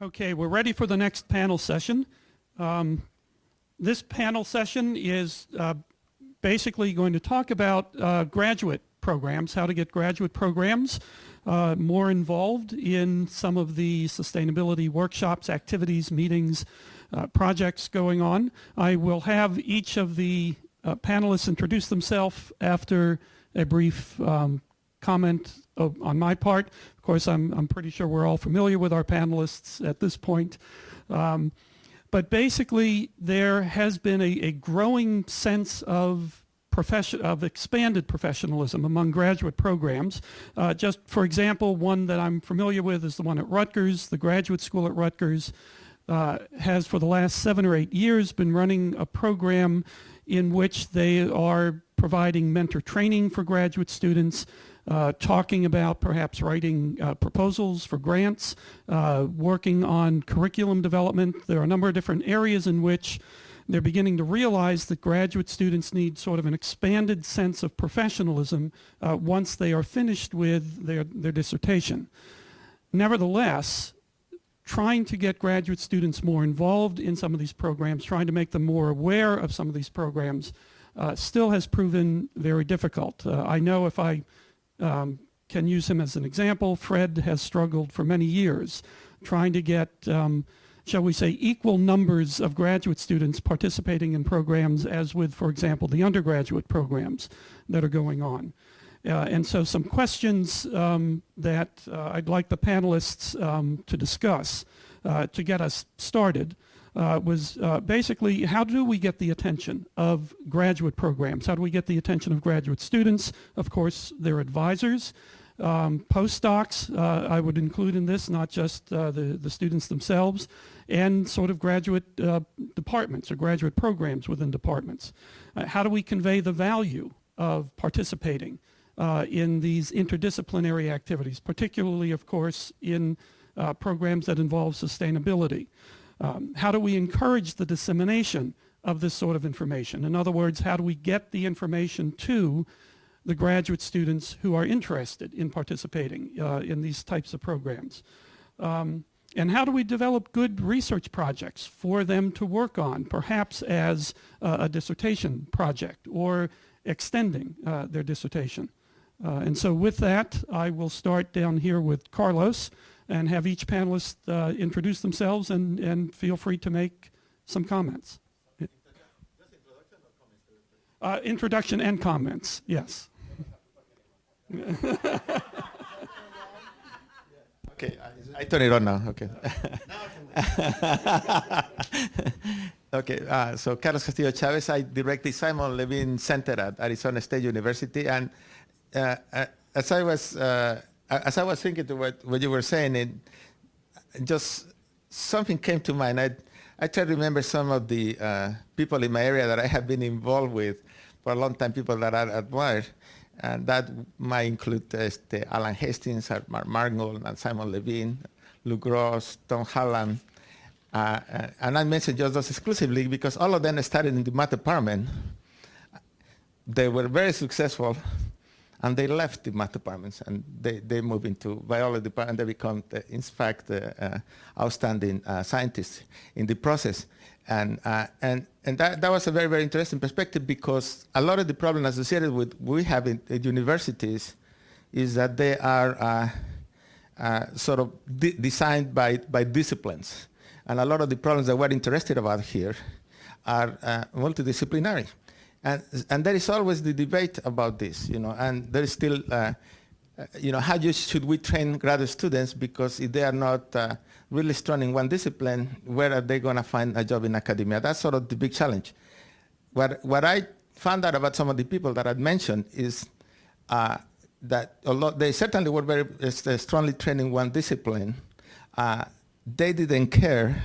Okay, we're ready for the next panel session. This panel session is basically going to talk about graduate programs, how to get graduate programs more involved in some of the sustainability workshops, activities, meetings, projects going on. I will have each of the panelists introduce themselves after a brief comment on my part. Of course, I'm pretty sure we're all familiar with our panelists at this point. But basically, there has been a growing sense of expanded professionalism among graduate programs. Just for example, one that I'm familiar with is the one at Rutgers. The graduate school at Rutgers has for the last 7 or 8 years been running a program in which they are providing mentor training for graduate students, talking about perhaps writing proposals for grants, working on curriculum development. There are a number of different areas in which they're beginning to realize that graduate students need sort of an expanded sense of professionalism once they are finished with their dissertation. Nevertheless, trying to get graduate students more involved in some of these programs, trying to make them more aware of some of these programs, still has proven very difficult. I know if I can use him as an example, Fred has struggled for many years trying to get, shall we say, equal numbers of graduate students participating in programs as with, for example, the undergraduate programs that are going on. And so some questions that I'd like the panelists to discuss to get us started was basically, how do we get the attention of graduate programs? How do we get the attention of graduate students? Of course, their advisors, postdocs, I would include in this, not just the students themselves, and sort of graduate departments or graduate programs within departments. How do we convey the value of participating in these interdisciplinary activities, particularly, of course, in programs that involve sustainability? How do we encourage the dissemination of this sort of information? In other words, how do we get the information to the graduate students who are interested in participating in these types of programs? And how do we develop good research projects for them to work on, perhaps as a dissertation project or extending their dissertation? And so with that, I will start down here with Carlos and have each panelist introduce themselves and feel free to make some comments. Introduction and comments, yes. Okay, I turn it on now, okay. Okay, so Carlos Castillo Chavez, I direct the Simon Levine Center at Arizona State University, and as I was thinking to what you were saying, just something came to mind. I try to remember some of the people in my area that I have been involved with for a long time, people that I admire, and that might include Alan Hastings, Mark Margold, and Simon Levine, Lou Gross, Tom Hallam, and I mentioned just those exclusively because all of them started in the math department. They were very successful, and they left the math departments, and they moved into biology department. They become, in fact, outstanding scientists in the process. And that was a very, very interesting perspective because a lot of the problem associated with we have in universities is that they are sort of designed by disciplines. And a lot of the problems that we're interested about here are multidisciplinary. And there is always the debate about this, and there is still, how should we train graduate students, because if they are not really strong in one discipline, where are they going to find a job in academia? That's sort of the big challenge. What I found out about some of the people that I'd mentioned is that although they certainly were very strongly trained in one discipline, they didn't care,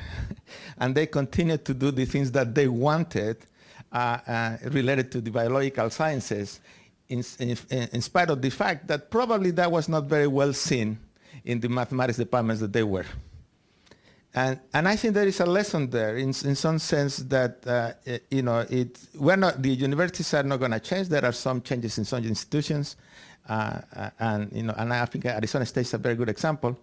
and they continued to do the things that they wanted related to the biological sciences, in spite of the fact that probably that was not very well seen in the mathematics departments that they were. And I think there is a lesson there in some sense that the universities are not going to change. There are some changes in some institutions, and I think Arizona State is a very good example.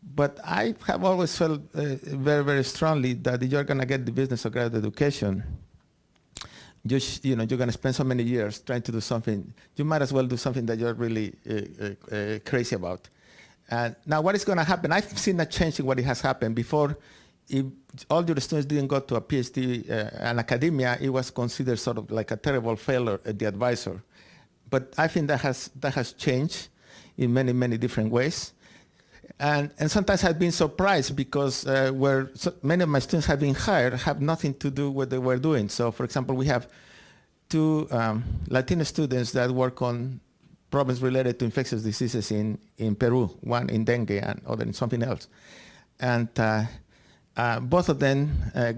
But I have always felt very, very strongly that if you're going to get the business of graduate education, you're going to spend so many years trying to do something. You might as well do something that you're really crazy about. And now what is going to happen? I've seen a change in what it has happened. Before, if all your students didn't go to a PhD in academia, it was considered sort of like a terrible failure at the advisor. But I think that has changed in many, many different ways. And sometimes I've been surprised because many of my students have been hired have nothing to do with what they were doing. So for example, we have two Latino students that work on problems related to infectious diseases in Peru, one in dengue and other in something else. And both of them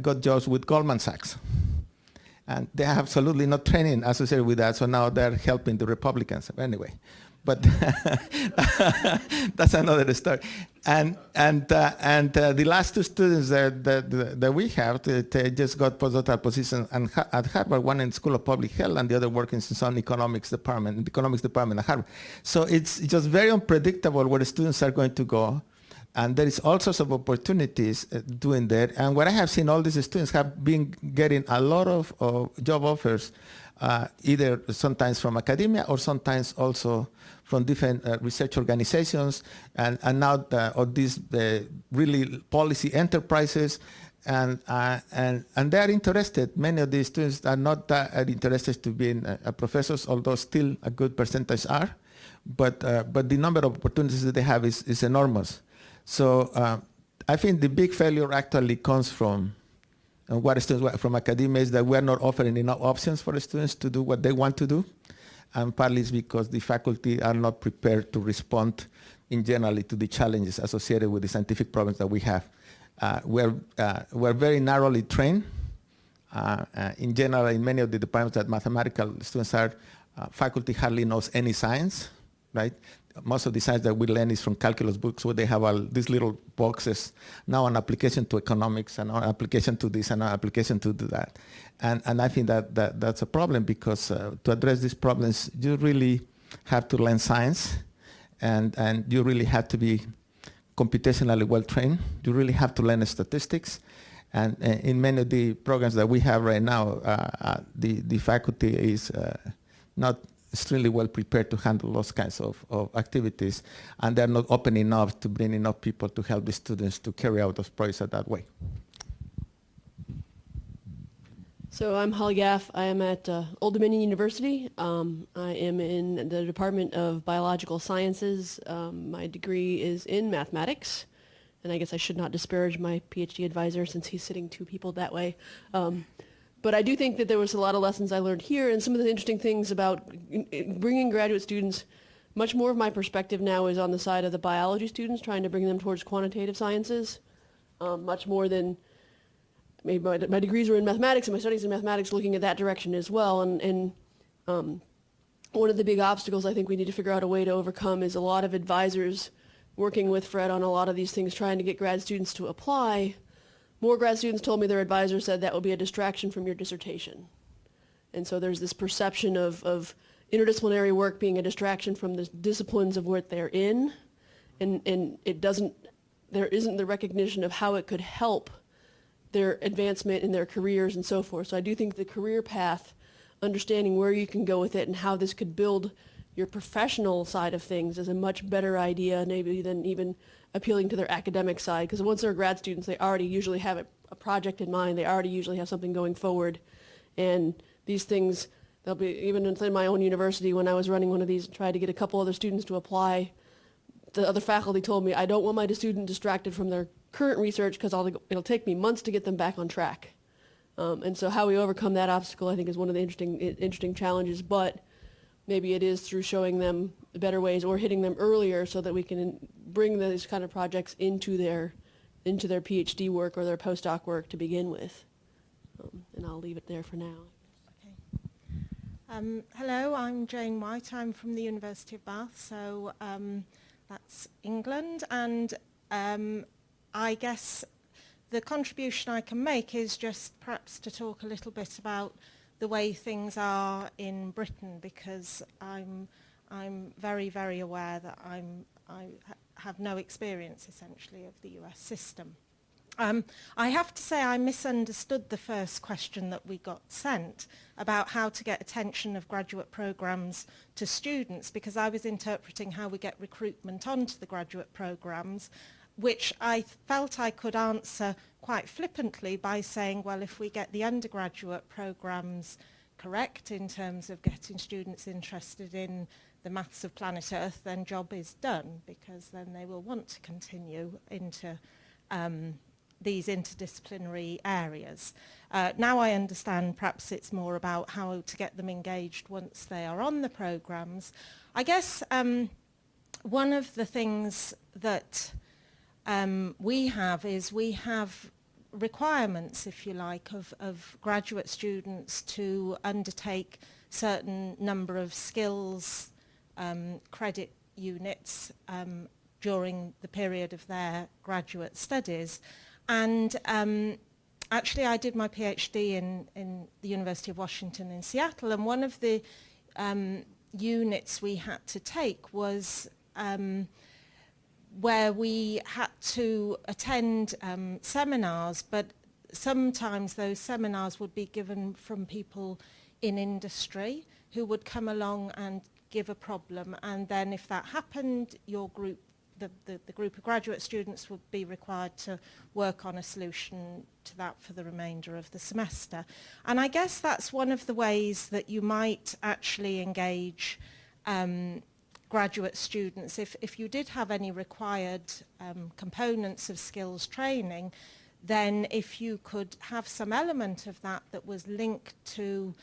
got jobs with Goldman Sachs. And they have absolutely no training associated with that, so now they're helping the Republicans. Anyway, but that's another story. And the last two students that we have, they just got postdoctoral positions at Harvard, one in the School of Public Health and the other working in some economics department at Harvard. So it's just very unpredictable where the students are going to go. And there is all sorts of opportunities doing that. And what I have seen, all these students have been getting a lot of job offers, either sometimes from academia or sometimes also from different research organizations, and now these really policy enterprises, and they are interested. Many of these students are not that interested to being professors, although still a good percentage are, but the number of opportunities that they have is enormous. So I think the big failure actually comes from what students from academia is that we're not offering enough options for the students to do what they want to do. And partly it's because the faculty are not prepared to respond in general to the challenges associated with the scientific problems that we have. We're very narrowly trained. In general, in many of the departments that mathematical students are, faculty hardly knows any science, right? Most of the science that we learn is from calculus books where they have all these little boxes, now an application to economics and an application to this and an application to that. And I think that's a problem because to address these problems, you really have to learn science and you really have to be computationally well trained. You really have to learn statistics. And in many of the programs that we have right now, the faculty is not extremely well prepared to handle those kinds of activities, and they're not open enough to bring enough people to help the students to carry out those projects that way. So I'm Holly Gaff. I am at Old Dominion University. I am in the Department of Biological Sciences. My degree is in mathematics, and I guess I should not disparage my PhD advisor since he's sitting two people that way. But I do think that there was a lot of lessons I learned here, and some of the interesting things about bringing graduate students. Much more of my perspective now is on the side of the biology students, trying to bring them towards quantitative sciences, much more than maybe my degrees were in mathematics and my studies in mathematics, looking at that direction as well. And one of the big obstacles I think we need to figure out a way to overcome is a lot of advisors working with Fred on a lot of these things, trying to get grad students to apply. More grad students told me their advisor said that would be a distraction from your dissertation. And so there's this perception of interdisciplinary work being a distraction from the disciplines of what they're in, and there isn't the recognition of how it could help their advancement in their careers and so forth. So I do think the career path, understanding where you can go with it and how this could build your professional side of things is a much better idea maybe than even appealing to their academic side, because once they're grad students, they already usually have a project in mind. They already usually have something going forward. And these things, they'll be, even in my own university, when I was running one of these, tried to get a couple other students to apply, the other faculty told me, I don't want my student distracted from their current research because it'll take me months to get them back on track. And so how we overcome that obstacle, I think, is one of the interesting challenges, but maybe it is through showing them better ways or hitting them earlier so that we can bring these kind of projects into their PhD work or their postdoc work to begin with. And I'll leave it there for now. Okay. Hello, I'm Jane White. I'm from the University of Bath, so that's England. And I guess the contribution I can make is just perhaps to talk a little bit about the way things are in Britain, because I'm very, very aware that I have no experience, essentially, of the US system. I have to say I misunderstood the first question that we got sent about how to get attention of graduate programs to students, because I was interpreting how we get recruitment onto the graduate programs, which I felt I could answer quite flippantly by saying, well, if we get the undergraduate programs correct in terms of getting students interested in the maths of planet Earth, then job is done, because then they will want to continue into these interdisciplinary areas. Now I understand perhaps it's more about how to get them engaged once they are on the programs. I guess one of the things that we have requirements, if you like, of graduate students to undertake certain number of skills credit units during the period of their graduate studies. And actually I did my PhD in the University of Washington in Seattle, and one of the units we had to take was where we had to attend seminars, but sometimes those seminars would be given from people in industry who would come along and give a problem, and then if that happened, your group, the group of graduate students, would be required to work on a solution to that for the remainder of the semester. And I guess that's one of the ways that you might actually engage graduate students. If you did have any required components of skills training, then if you could have some element of that that was linked to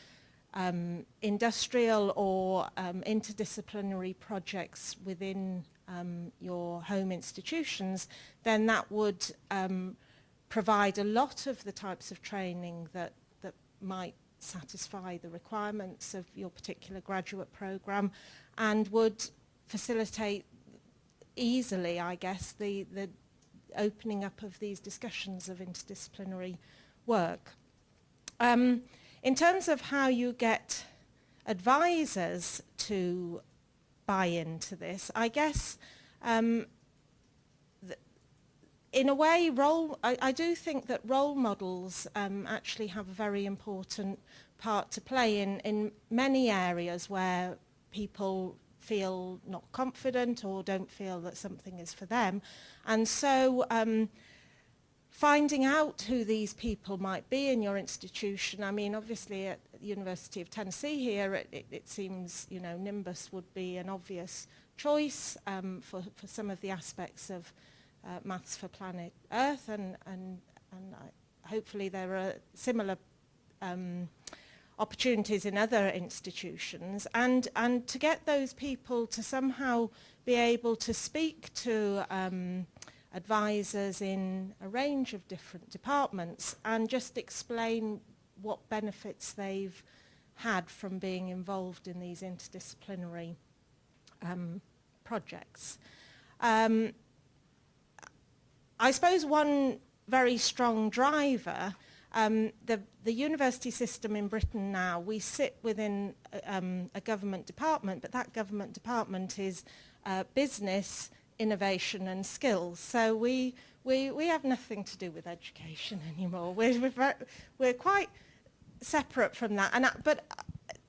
industrial or interdisciplinary projects within your home institutions, then that would provide a lot of the types of training that might satisfy the requirements of your particular graduate program, and would facilitate easily, I guess, the opening up of these discussions of interdisciplinary work. In terms of how you get advisors to buy into this, I guess in a way I do think that role models actually have a very important part to play in many areas where people feel not confident or don't feel that something is for them. And so finding out who these people might be in your institution, I mean, obviously at the University of Tennessee here, it seems, you know, NIMBioS would be an obvious choice for some of the aspects of maths for planet Earth, and hopefully there are similar opportunities in other institutions, and to get those people to somehow be able to speak to advisors in a range of different departments and just explain what benefits they've had from being involved in these interdisciplinary projects. I suppose one very strong driver, the university system in Britain now, we sit within a government department, but that government department is business, innovation and skills. So we have nothing to do with education anymore. We're quite separate from that. But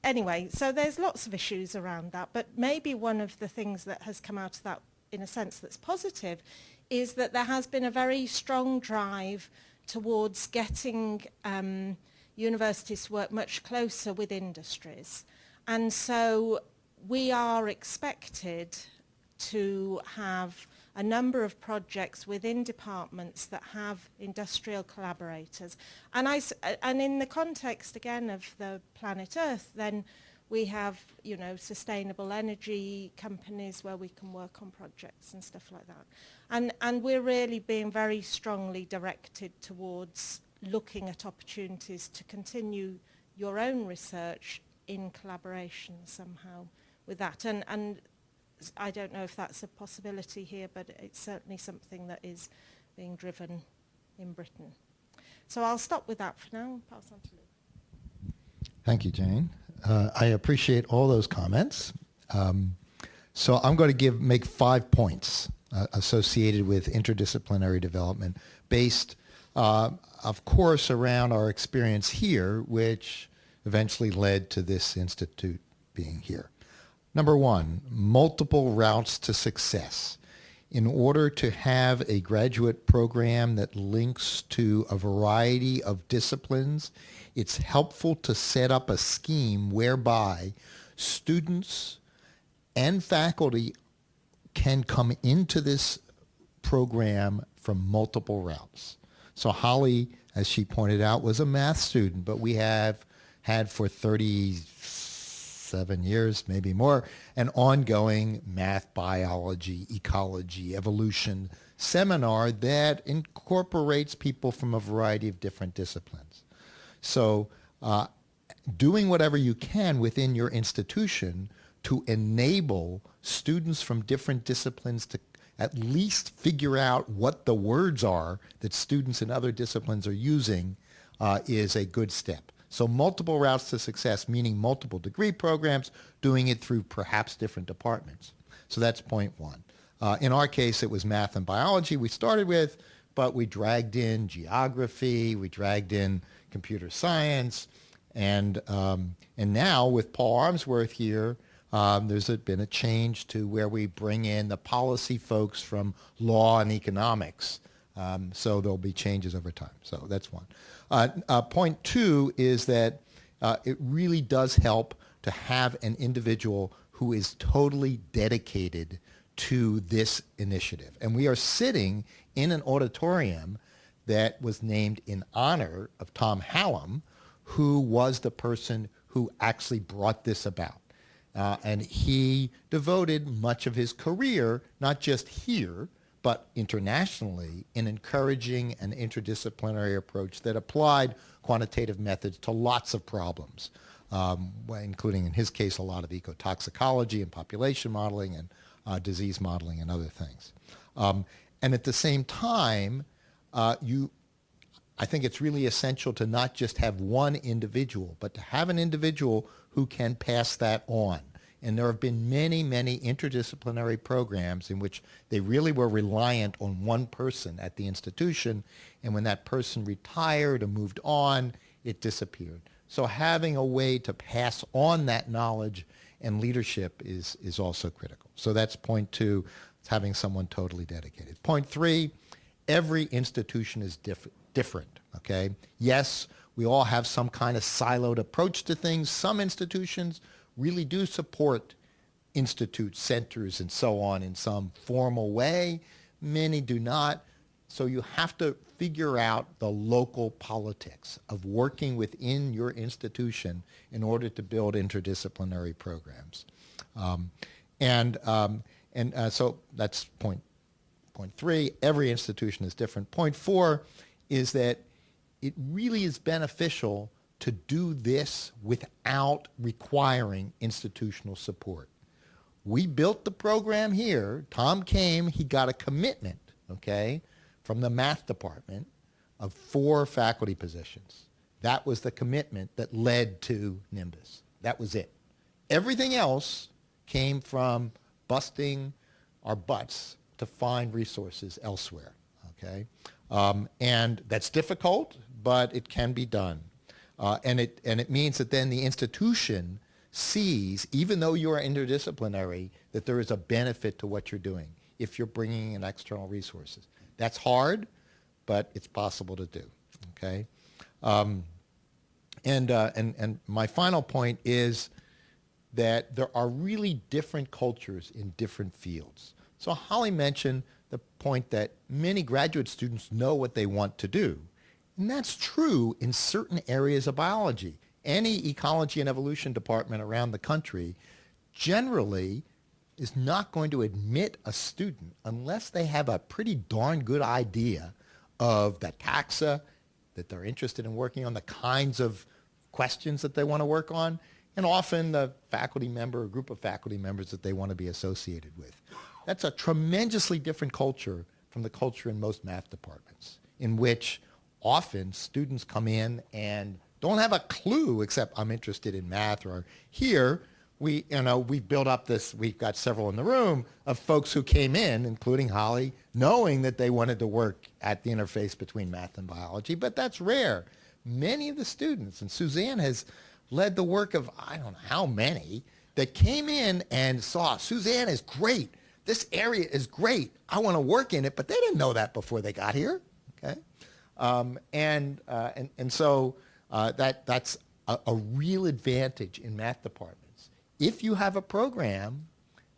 anyway, so there's lots of issues around that. But maybe one of the things that has come out of that, in a sense, that's positive, is that there has been a very strong drive towards getting universities to work much closer with industries. And so we are expected to have a number of projects within departments that have industrial collaborators. And in the context, again, of the planet Earth, then we have, you know, sustainable energy companies where we can work on projects and stuff like that. And we're really being very strongly directed towards looking at opportunities to continue your own research in collaboration somehow with that. And I don't know if that's a possibility here, but it's certainly something that is being driven in Britain. So I'll stop with that for now and pass on to Luke. Thank you, Jane. I appreciate all those comments. So I'm going to make 5 points associated with interdisciplinary development based, of course, around our experience here, which eventually led to this institute being here. Number one, multiple routes to success. In order to have a graduate program that links to a variety of disciplines, it's helpful to set up a scheme whereby students and faculty can come into this program from multiple routes. So Holly, as she pointed out, was a math student, but we have had for 37 years, maybe more, an ongoing math, biology, ecology, evolution seminar that incorporates people from a variety of different disciplines. So doing whatever you can within your institution to enable students from different disciplines to at least figure out what the words are that students in other disciplines are using is a good step. So multiple routes to success, meaning multiple degree programs, doing it through perhaps different departments. So that's point one. In our case, it was math and biology we started with, but we dragged in geography, we dragged in computer science, and now with Paul Armsworth here, there's been a change to where we bring in the policy folks from law and economics. So there'll be changes over time. So that's one. Point two is that it really does help to have an individual who is totally dedicated to this initiative. And we are sitting in an auditorium that was named in honor of Tom Hallam, who was the person who actually brought this about. And he devoted much of his career, not just here, but internationally, in encouraging an interdisciplinary approach that applied quantitative methods to lots of problems, including, in his case, a lot of ecotoxicology and population modeling and disease modeling and other things. And at the same time, I think it's really essential to not just have one individual, but to have an individual who can pass that on. And there have been many, many interdisciplinary programs in which they really were reliant on one person at the institution, and when that person retired or moved on, it disappeared. So having a way to pass on that knowledge and leadership is also critical. So that's point two, it's having someone totally dedicated. Point three, every institution is different, okay? Yes, we all have some kind of siloed approach to things. Some institutions really do support institutes, centers, and so on in some formal way. Many do not. So you have to figure out the local politics of working within your institution in order to build interdisciplinary programs. So that's point three. Every institution is different. Point four is that it really is beneficial to do this without requiring institutional support. We built the program here. Tom came, he got a commitment, okay, from the math department of 4 faculty positions. That was the commitment that led to NIMBioS. That was it. Everything else came from busting our butts to find resources elsewhere, okay? And that's difficult, but it can be done. And it means that then the institution sees, even though you are interdisciplinary, that there is a benefit to what you're doing if you're bringing in external resources. That's hard, but it's possible to do, okay? And my final point is that there are really different cultures in different fields. So Holly mentioned the point that many graduate students know what they want to do. And that's true in certain areas of biology. Any ecology and evolution department around the country generally is not going to admit a student unless they have a pretty darn good idea of the taxa that they're interested in working on, the kinds of questions that they want to work on, and often the faculty member or group of faculty members that they want to be associated with. That's a tremendously different culture from the culture in most math departments, in which often students come in and don't have a clue except I'm interested in math, or here we've built up this, we've got several in the room of folks who came in, including Holly, knowing that they wanted to work at the interface between math and biology, but that's rare. Many of the students, and Suzanne has led the work of, I don't know how many, that came in and saw, Suzanne is great. This area is great. I want to work in it, but they didn't know that before they got here. Okay, so that's a real advantage in math departments. If you have a program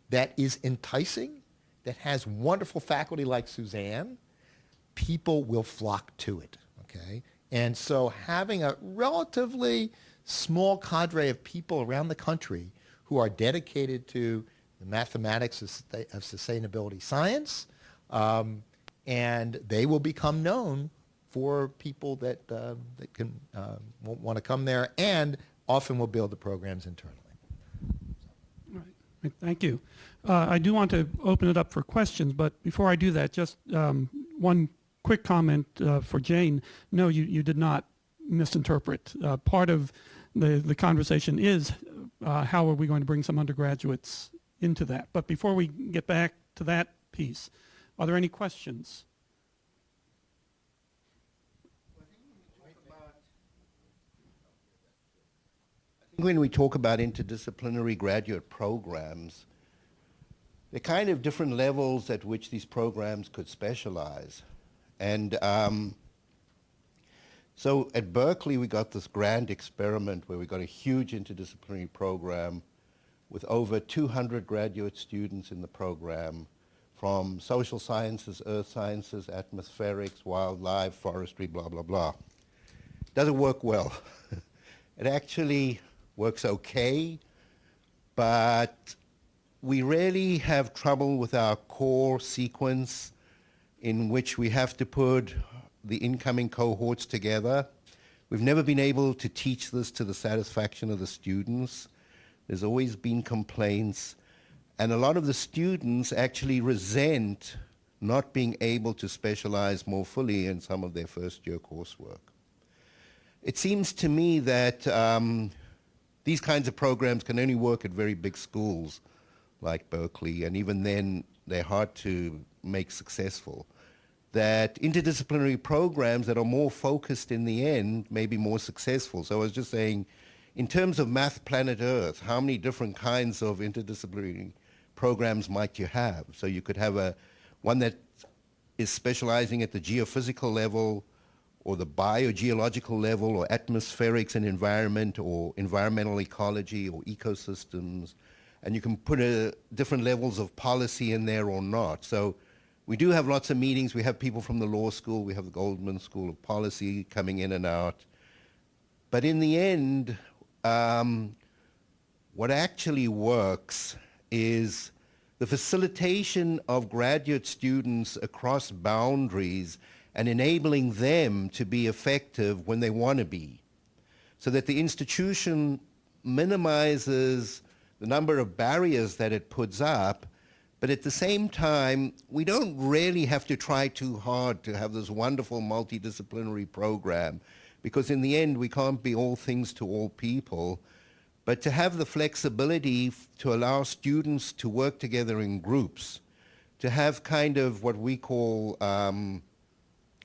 that is enticing, that has wonderful faculty like Suzanne, people will flock to it. Okay, and so having a relatively small cadre of people around the country who are dedicated to the mathematics of sustainability science, and they will become known for people that can want to come there, and often will build the programs internally. Right. Thank you. I do want to open it up for questions, but before I do that, just one quick comment for Jane. No, you did not misinterpret. Part of the conversation is how are we going to bring some undergraduates into that. But before we get back to that piece, are there any questions? When we talk about interdisciplinary graduate programs, there are kind of different levels at which these programs could specialize. And so at Berkeley, we got this grand experiment where we got a huge interdisciplinary program with over 200 graduate students in the program from social sciences, earth sciences, atmospherics, wildlife, forestry, blah, blah, blah. Doesn't work well. It actually works okay, but we really have trouble with our core sequence in which we have to put the incoming cohorts together. We've never been able to teach this to the satisfaction of the students. There's always been complaints, and a lot of the students actually resent not being able to specialize more fully in some of their first year coursework. It seems to me that these kinds of programs can only work at very big schools like Berkeley, and even then they're hard to make successful. That interdisciplinary programs that are more focused in the end may be more successful. So I was just saying, in terms of Math Planet Earth, how many different kinds of interdisciplinary programs might you have? So you could have one that is specializing at the geophysical level, or the biogeological level, or atmospherics and environment, or environmental ecology, or ecosystems. And you can put different levels of policy in there or not. So we do have lots of meetings. We have people from the law school. We have the Goldman School of Policy coming in and out. But in the end, what actually works is the facilitation of graduate students across boundaries and enabling them to be effective when they want to be, so that the institution minimizes the number of barriers that it puts up, but at the same time, we don't really have to try too hard to have this wonderful multidisciplinary program, because in the end, we can't be all things to all people, but to have the flexibility to allow students to work together in groups, to have kind of what we call,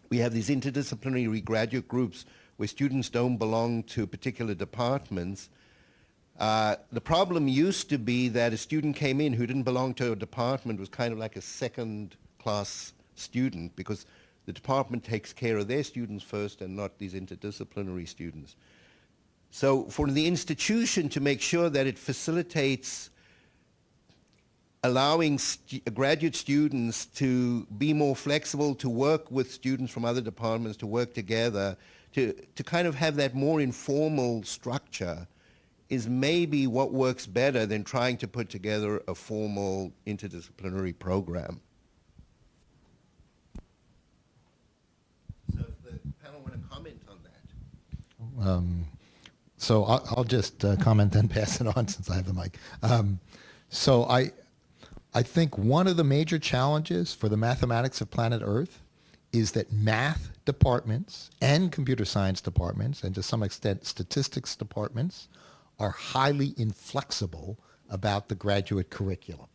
we have these interdisciplinary graduate groups where students don't belong to particular departments. The problem used to be that a student came in who didn't belong to a department was kind of like a second-class student, because the department takes care of their students first and not these interdisciplinary students. So for the institution to make sure that it facilitates allowing graduate students to be more flexible, to work with students from other departments, to work together, to kind of have that more informal structure is maybe what works better than trying to put together a formal interdisciplinary program. So if the panel want to comment on that. So I'll just comment then pass it on since I have the mic. So I think one of the major challenges for the mathematics of planet Earth is that math departments and computer science departments, and to some extent statistics departments, are highly inflexible about the graduate curriculum.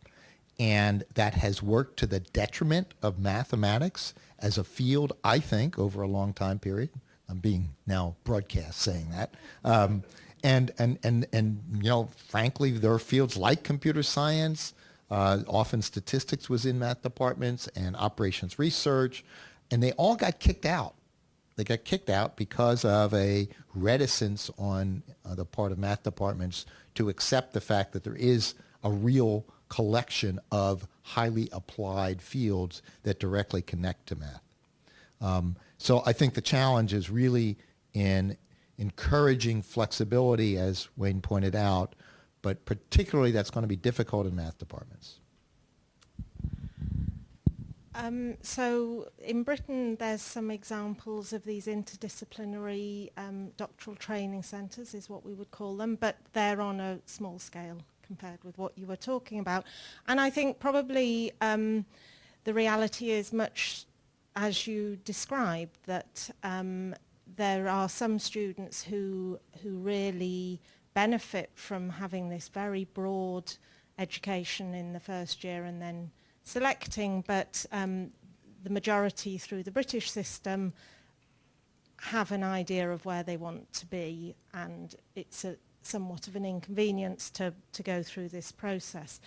And that has worked to the detriment of mathematics as a field, I think, over a long time period. I'm being now broadcast saying that. And you know, frankly, there are fields like computer science, often statistics was in math departments, and operations research, and they all got kicked out. They got kicked out because of a reticence on the part of math departments to accept the fact that there is a real collection of highly applied fields that directly connect to math. So I think the challenge is really in encouraging flexibility, as Wayne pointed out, but particularly that's going to be difficult in math departments. So in Britain, there's some examples of these interdisciplinary doctoral training centres, is what we would call them, but they're on a small scale compared with what you were talking about. And I think probably the reality is much as you described, that there are some students who really benefit from having this very broad education in the first year and then selecting, but the majority through the British system have an idea of where they want to be, and it's somewhat of an inconvenience to go through this process.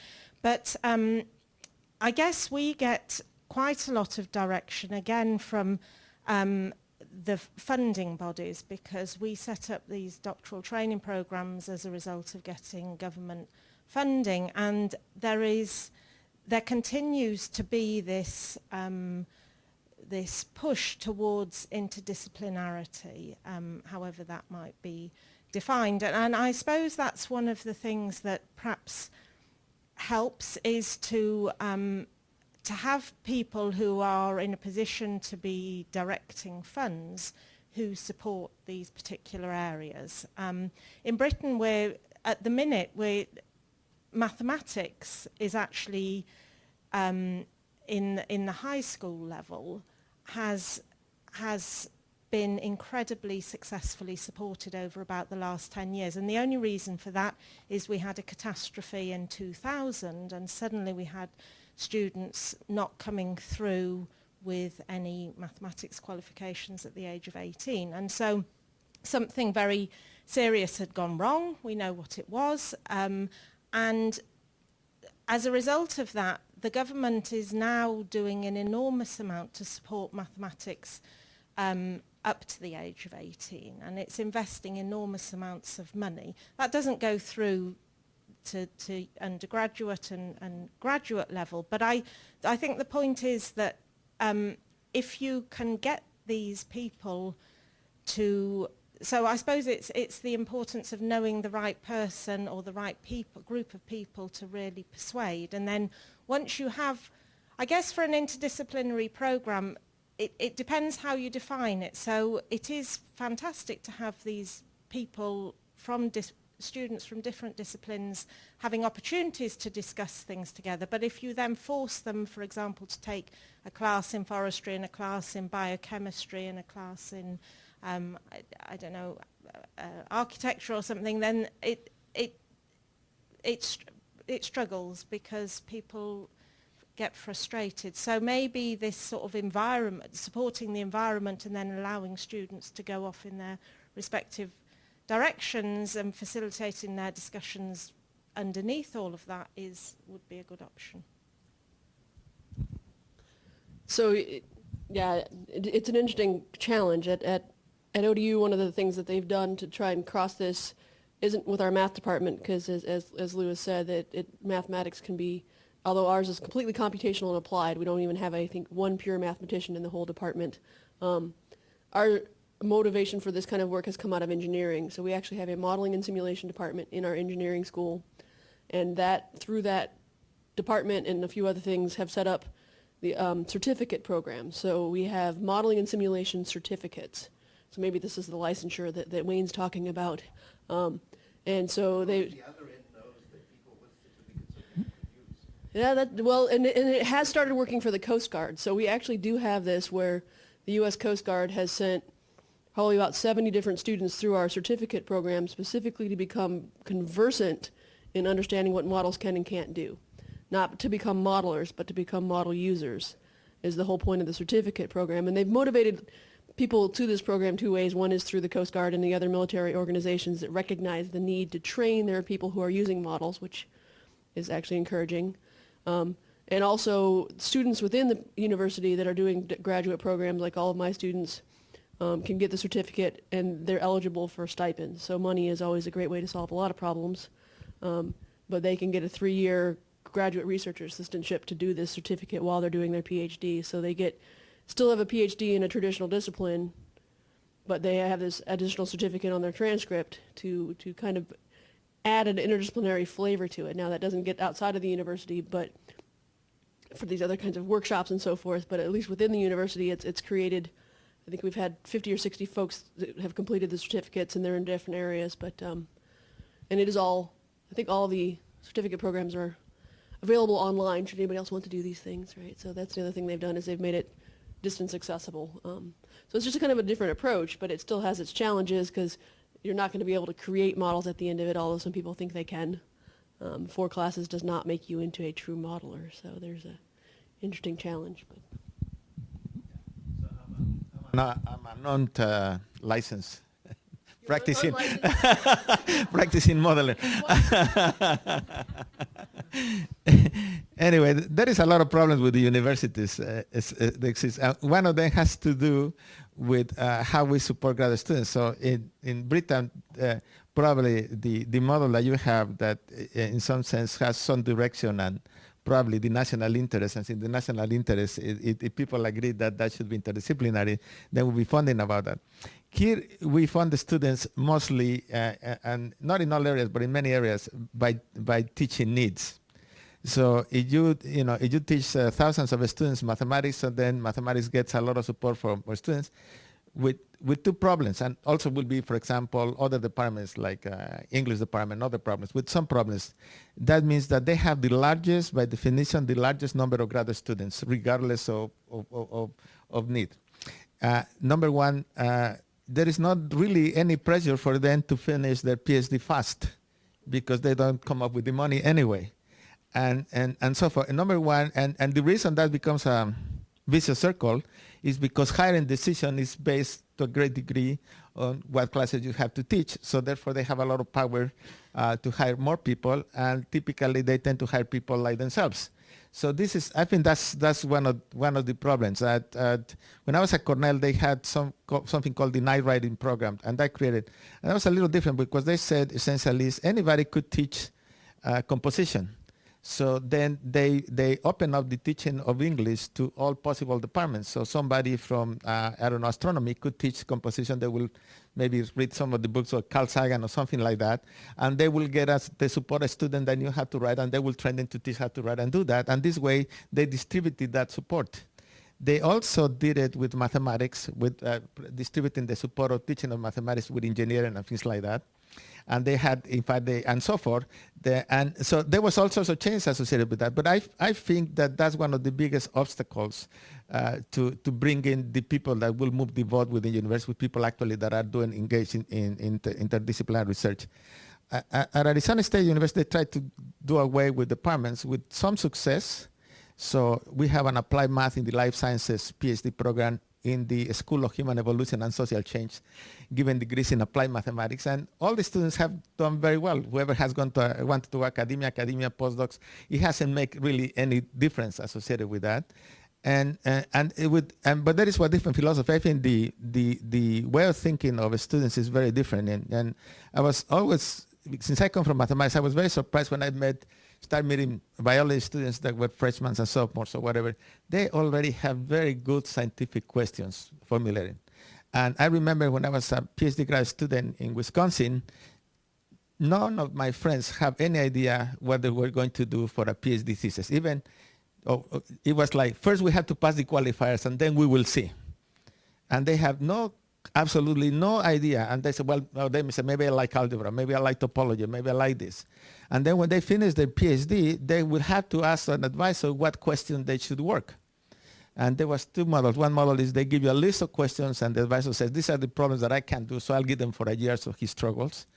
But I guess we get quite a lot of direction again from the funding bodies, because we set up these doctoral training programs as a result of getting government funding, and there continues to be this this push towards interdisciplinarity, however that might be defined. And I suppose that's one of the things that perhaps helps, is to have people who are in a position to be directing funds who support these particular areas. In Britain, at the minute, mathematics is actually in the high school level has been incredibly successfully supported over about the last 10 years. And the only reason for that is we had a catastrophe in 2000, and suddenly we had students not coming through with any mathematics qualifications at the age of 18. And so something very serious had gone wrong. We know what it was. And as a result of that, the government is now doing an enormous amount to support mathematics up to the age of 18, and it's investing enormous amounts of money. That doesn't go through to undergraduate and graduate level, but I think the point is that if you can get these people to, so I suppose it's the importance of knowing the right person or the right group of people to really persuade. And then once you have, I guess for an interdisciplinary program, it depends how you define it. So it is fantastic to have these people from students from different disciplines having opportunities to discuss things together. But if you then force them, for example, to take a class in forestry and a class in biochemistry and a class in I don't know, architecture or something, then it struggles because people get frustrated. So maybe this sort of environment, supporting the environment and then allowing students to go off in their respective directions and facilitating their discussions underneath all of that would be a good option. So yeah, it's an interesting challenge. At ODU, one of the things that they've done to try and cross this isn't with our math department, because as Lewis said, that mathematics can be, although ours is completely computational and applied, we don't even have, I think, one pure mathematician in the whole department. Our motivation for this kind of work has come out of engineering. So we actually have a modeling and simulation department in our engineering school, and through that department and a few other things have set up the certificate program. So we have modeling and simulation certificates. So maybe this is the licensure that Wayne's talking about. And so they... The other end knows that people with certificates are use. Yeah, well, and it has started working for the Coast Guard. So we actually do have this where the U.S. Coast Guard has sent probably about 70 different students through our certificate program specifically to become conversant in understanding what models can and can't do. Not to become modelers, but to become model users is the whole point of the certificate program. And they've motivated people to this program two ways. One is through the Coast Guard and the other military organizations that recognize the need to train their people who are using models, which is actually encouraging. And also students within the university that are doing graduate programs, like all of my students, can get the certificate and they're eligible for stipends. So money is always a great way to solve a lot of problems. But they can get a 3-year graduate researcher assistantship to do this certificate while they're doing their PhD. So they still have a PhD in a traditional discipline, but they have this additional certificate on their transcript to kind of add an interdisciplinary flavor to it. Now that doesn't get outside of the university, but for these other kinds of workshops and so forth, but at least within the university it's created, I think we've had 50 or 60 folks that have completed the certificates and they're in different areas, but, and it is all, I think all the certificate programs are available online should anybody else want to do these things, right? So that's the other thing they've done is they've made it distance accessible. So it's just a kind of a different approach, but it still has its challenges because you're not going to be able to create models at the end of it, although some people think they can. 4 classes does not make you into a true modeler, so there's a interesting challenge. But I'm a non-licensed practicing unlicensed. practicing modeling. Anyway, there is a lot of problems with the universities that exist. One of them has to do with how we support graduate students. So in Britain, probably the model that you have that in some sense has some direction and probably the national interest, and in the national interest, if people agree that should be interdisciplinary, then we'll be funding about that. Here, we fund the students mostly, and not in all areas, but in many areas, by teaching needs. So if you teach thousands of students mathematics, so then mathematics gets a lot of support from students with 2 problems, and also will be, for example, other departments like English department, other problems, with some problems. That means that they have the largest, by definition, the largest number of graduate students, regardless of need. Number one, there is not really any pressure for them to finish their PhD fast because they don't come up with the money anyway. And so forth. And number one, and the reason that becomes a vicious circle is because hiring decision is based to a great degree on what classes you have to teach. So therefore they have a lot of power to hire more people, and typically they tend to hire people like themselves. So this is, I think that's one of the problems. When I was at Cornell, they had something called the night writing program, and I created. And that was a little different because they said essentially anybody could teach composition. So then they open up the teaching of English to all possible departments. So somebody from, astronomy could teach composition. They will maybe read some of the books of Carl Sagan or something like that. And they will get us, they support a student that knew how to write, and they will train them to teach how to write and do that. And this way, they distributed that support. They also did it with mathematics, with distributing the support of teaching of mathematics with engineering and things like that. And they had, in fact, and so forth. And so there was all sorts of change associated with that. But I think that's one of the biggest obstacles to bring in the people that will move the vote with the university, with people actually that are engaged in interdisciplinary research. At Arizona State University, they tried to do away with departments with some success. So we have an applied math in the life sciences PhD program in the School of Human Evolution and Social Change, given degrees in applied mathematics. And all the students have done very well. Whoever has wanted to do academia, postdocs, it hasn't made really any difference associated with that. But there is a different philosophy. I think the way of thinking of students is very different. And I was always, since I come from mathematics, I was very surprised when I started meeting biology students that were freshmen and sophomores or whatever. They already have very good scientific questions formulated. And I remember when I was a PhD grad student in Wisconsin, none of my friends have any idea what they were going to do for a PhD thesis. It was like, first we have to pass the qualifiers and then we will see. And they have absolutely no idea. And they said, they may say, maybe I like algebra, maybe I like topology, maybe I like this. And then when they finish their PhD, they will have to ask an advisor what question they should work. And there was 2 models. One model is they give you a list of questions and the advisor says, these are the problems that I can't do, so I'll give them for a year, so he struggles.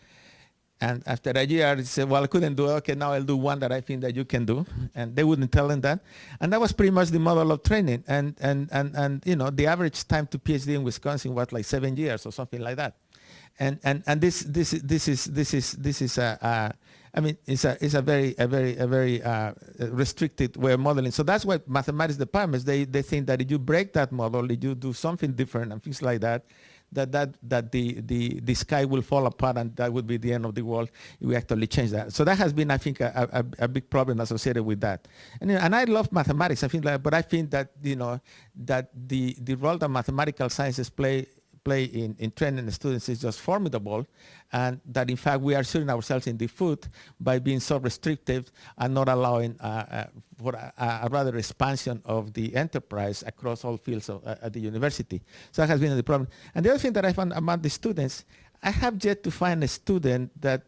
And after a year, they said, well, I couldn't do it. Okay, now I'll do one that I think that you can do. And they wouldn't tell them that. And that was pretty much the model of training. And you know, the average time to PhD in Wisconsin was like 7 years or something like that. And this is I mean, it's a very restricted way of modeling. So that's why mathematics departments, they think that if you break that model, if you do something different and things like that, that the sky will fall apart and that would be the end of the world if we actually change that. So that has been, I think, a big problem associated with that. And, you know, and I love mathematics, I think, but I think that, you know, that the role that mathematical sciences play in training the students is just formidable, and that in fact we are shooting ourselves in the foot by being so restrictive and not allowing for a rather expansion of the enterprise across all fields at the university. So that has been the problem. And the other thing that I found among the students, I have yet to find a student that,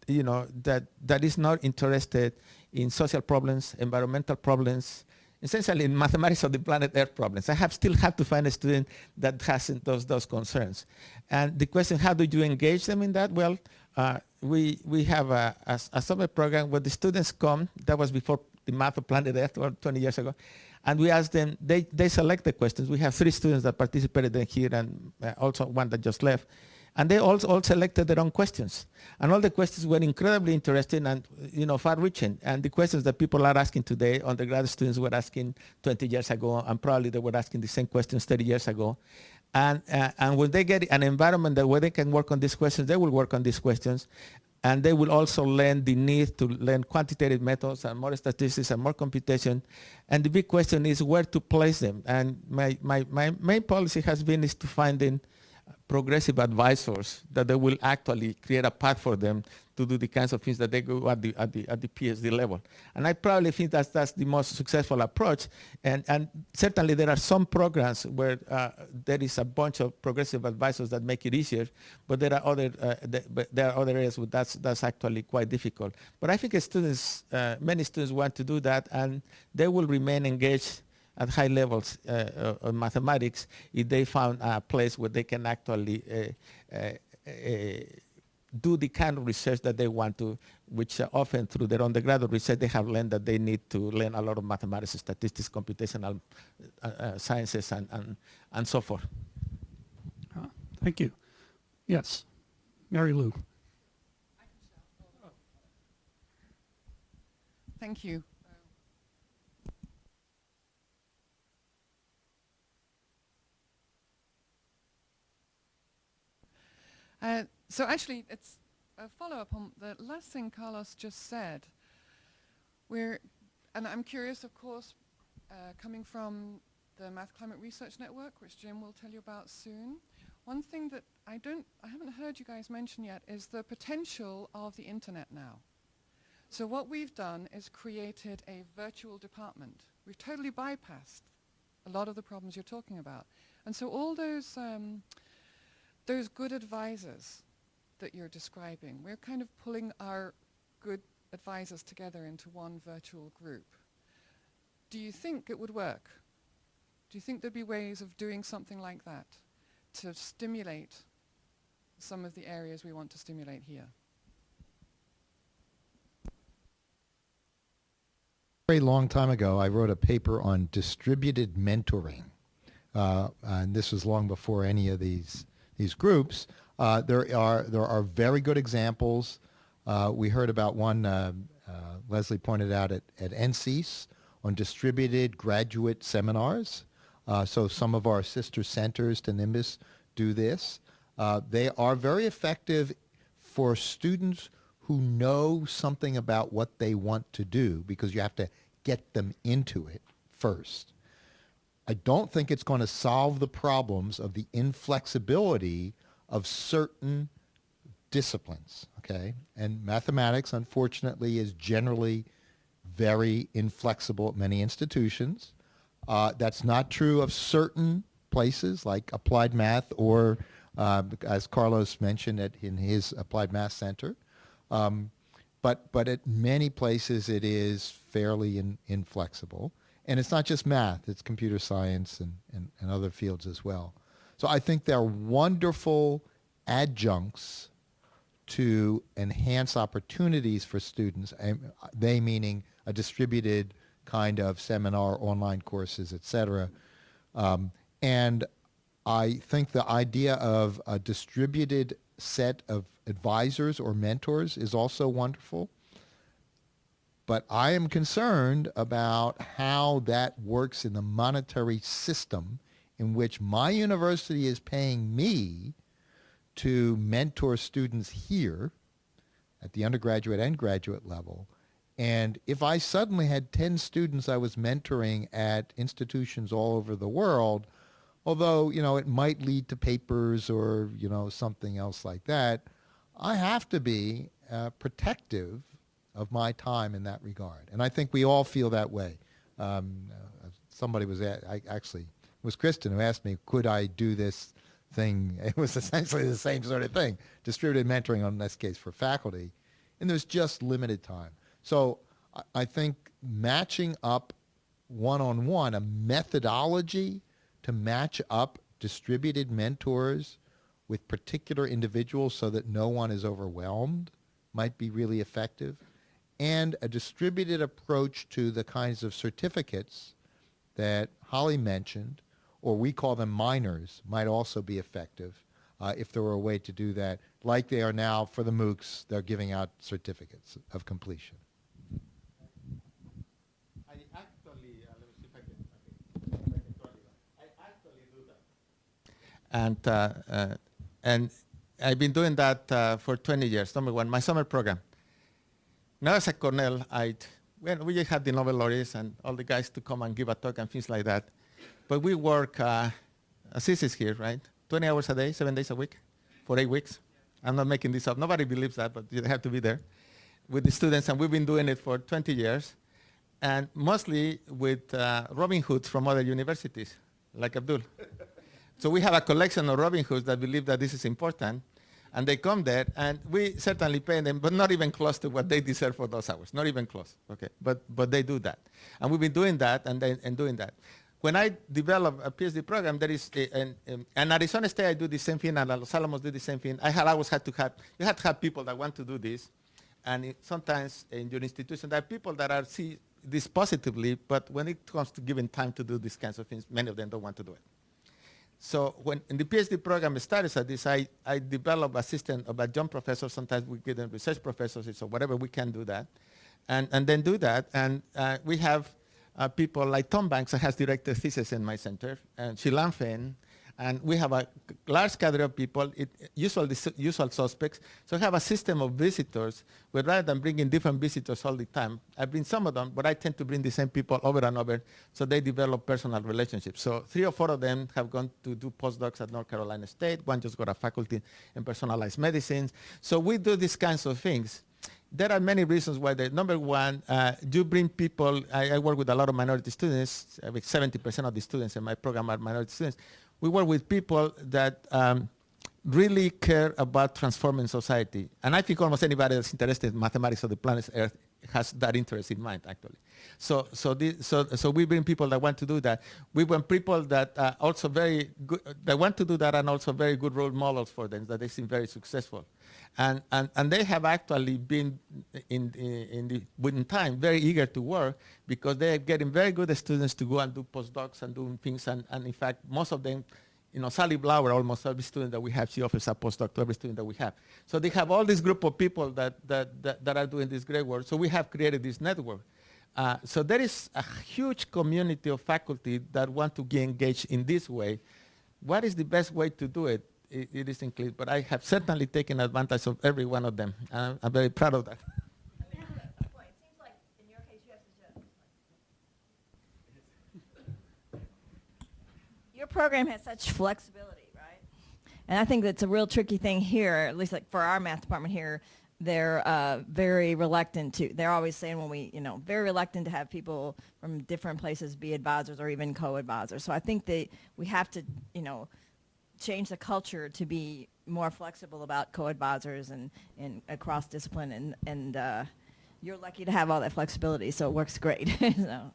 you know, that is not interested in social problems, environmental problems, essentially in mathematics of the planet Earth problems. I still have to find a student that hasn't those concerns. And the question, how do you engage them in that? Well, we have a summer program where the students come. That was before the math of planet Earth, or 20 years ago. And we ask them, they select the questions. We have 3 students that participated in here and also one that just left. And they all selected their own questions. And all the questions were incredibly interesting and, you know, far-reaching. And the questions that people are asking today, undergraduate students were asking 20 years ago, and probably they were asking the same questions 30 years ago. And when they get an environment where they can work on these questions, they will work on these questions. And they will also learn the need to learn quantitative methods and more statistics and more computation. And the big question is where to place them. And my main policy has been is to finding progressive advisors that they will actually create a path for them to do the kinds of things that they go at the PhD level. And I probably think that's the most successful approach. And certainly there are some programs where there is a bunch of progressive advisors that make it easier, but there are other areas where that's actually quite difficult. But I think students, many students want to do that, and they will remain engaged at high levels of mathematics if they found a place where they can actually do the kind of research that they want to, which often through their undergraduate research they have learned that they need to learn a lot of mathematics, statistics, computational sciences, and so forth. Thank you. Yes, Mary Lou. Thank you. So actually, it's a follow-up on the last thing Carlos just said. And I'm curious, of course, coming from the Math Climate Research Network, which Jim will tell you about soon. One thing that I haven't heard you guys mention yet is the potential of the internet now. So what we've done is created a virtual department. We've totally bypassed a lot of the problems you're talking about. And so all those good advisors that you're describing, we're kind of pulling our good advisors together into one virtual group. Do you think it would work? Do you think there'd be ways of doing something like that to stimulate some of the areas we want to stimulate here? A very long time ago, I wrote a paper on distributed mentoring. And this was long before any of these groups. There are very good examples. We heard about one Leslie pointed out at NCEAS on distributed graduate seminars. So some of our sister centers to NIMBioS do this. They are very effective for students who know something about what they want to do, because you have to get them into it first. I don't think it's going to solve the problems of the inflexibility of certain disciplines, okay? And mathematics, unfortunately, is generally very inflexible at many institutions. That's not true of certain places like applied math or, as Carlos mentioned, in his applied math center. But at many places it is fairly inflexible. And it's not just math, it's computer science and other fields as well. So I think they're wonderful adjuncts to enhance opportunities for students, and they meaning a distributed kind of seminar, online courses, etc. And I think the idea of a distributed set of advisors or mentors is also wonderful. But I am concerned about how that works in the monetary system in which my university is paying me to mentor students here at the undergraduate and graduate level. And if I suddenly had 10 students I was mentoring at institutions all over the world, although, it might lead to papers or, something else like that, I have to be protective of my time in that regard. And I think we all feel that way. Somebody was, it was Kristen who asked me, could I do this thing? It was essentially the same sort of thing, distributed mentoring in this case for faculty. And there's just limited time. So I think matching up one-on-one, a methodology to match up distributed mentors with particular individuals so that no one is overwhelmed might be really effective. And a distributed approach to the kinds of certificates that Holly mentioned, or we call them minors, might also be effective if there were a way to do that. Like they are now for the MOOCs, they're giving out certificates of completion. I actually, let me see if I actually do that. And I've been doing that for 20 years. Number one, my summer program. Now as a Cornell, we just had the Nobel laureates and all the guys to come and give a talk and things like that. But we work, as this is here, right? 20 hours a day, 7 days a week, for 8 weeks. I'm not making this up. Nobody believes that, but you have to be there with the students. And we've been doing it for 20 years. And mostly with Robin Hoods from other universities, like Abdul. So we have a collection of Robin Hoods that believe that this is important. And they come there, and we certainly pay them, but not even close to what they deserve for those hours. Not even close, okay? But they do that. And we've been doing that and doing that. When I develop a PhD program, there is, and Arizona State, I do the same thing, and Los Alamos do the same thing. You had to have people that want to do this. And sometimes in your institution, there are people that see this positively, but when it comes to giving time to do these kinds of things, many of them don't want to do it. So when in the PhD program started at this, I developed a system of adjunct professors. Sometimes we give them research professors, so whatever we can do that, and then do that. And we have people like Tom Banks, who has directed thesis in my center, and Shilan Fen, and we have a large cadre of people, usual suspects. So we have a system of visitors, where rather than bringing different visitors all the time, I bring some of them, but I tend to bring the same people over and over, so they develop personal relationships. So 3 or 4 of them have gone to do postdocs at North Carolina State. One just got a faculty in personalized medicine. So we do these kinds of things. There are many reasons why. Number one, you bring people. I work with a lot of minority students. Like 70% of the students in my program are minority students. We work with people that really care about transforming society. And I think almost anybody that's interested in mathematics of the planet Earth has that interest in mind, actually. So we bring people that want to do that. We bring people that are also very good, that want to do that, and also very good role models for them, that they seem very successful. And they have actually been, within time, very eager to work, because they are getting very good students to go and do postdocs and doing things. And in fact, most of them, Sally Blauer, almost every student that we have, she offers a postdoc to every student that we have. So they have all this group of people that are doing this great work. So we have created this network. So there is a huge community of faculty that want to get engaged in this way. What is the best way to do it? It isn't clear, but I have certainly taken advantage of every one of them. I'm very proud of that. I mean, it seems like in your case you have your program has such flexibility, right? And I think that's a real tricky thing here, at least like for our math department here. They're very reluctant to, they're always saying when we, very reluctant to have people from different places be advisors or even co-advisors. So I think that we have to, change the culture to be more flexible about co-advisors and across discipline, and you're lucky to have all that flexibility, so it works great. So, yeah.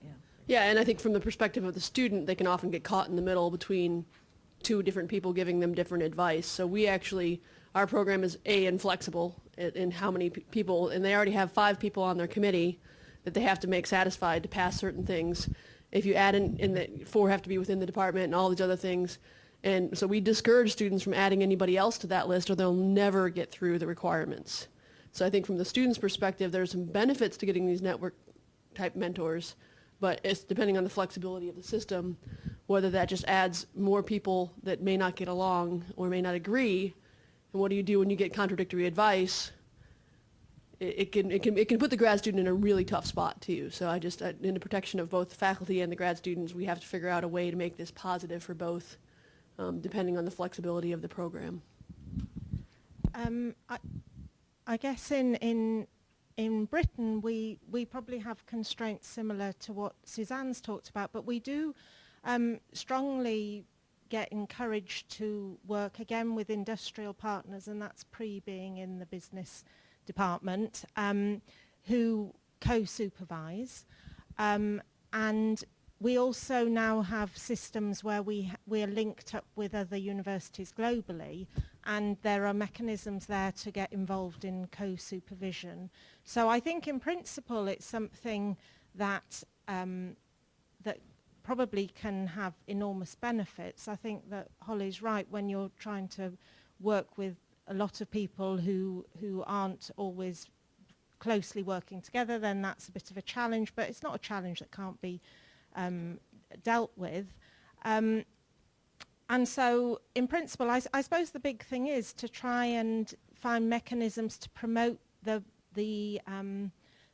Yeah, and I think from the perspective of the student, they can often get caught in the middle between 2 different people giving them different advice. So we actually our program is inflexible in how many people, and they already have 5 people on their committee that they have to make satisfied to pass certain things. If you add in the 4 have to be within the department and all these other things. And so we discourage students from adding anybody else to that list, or they'll never get through the requirements. So I think from the student's perspective, there's some benefits to getting these network type mentors, but it's depending on the flexibility of the system, whether that just adds more people that may not get along or may not agree. And what do you do when you get contradictory advice? It can put the grad student in a really tough spot too. So in the protection of both the faculty and the grad students, we have to figure out a way to make this positive for both, depending on the flexibility of the program. I guess in Britain we probably have constraints similar to what Suzanne's talked about, but we do strongly get encouraged to work again with industrial partners, and that's being in the business department, who co-supervise, and we also now have systems where we are linked up with other universities globally, and there are mechanisms there to get involved in co-supervision. So I think in principle it's something that that probably can have enormous benefits. I think that Holly's right when you're trying to work with a lot of people who aren't always closely working together, then that's a bit of a challenge, but it's not a challenge that can't be dealt with. And so in principle, I suppose the big thing is to try and find mechanisms to promote the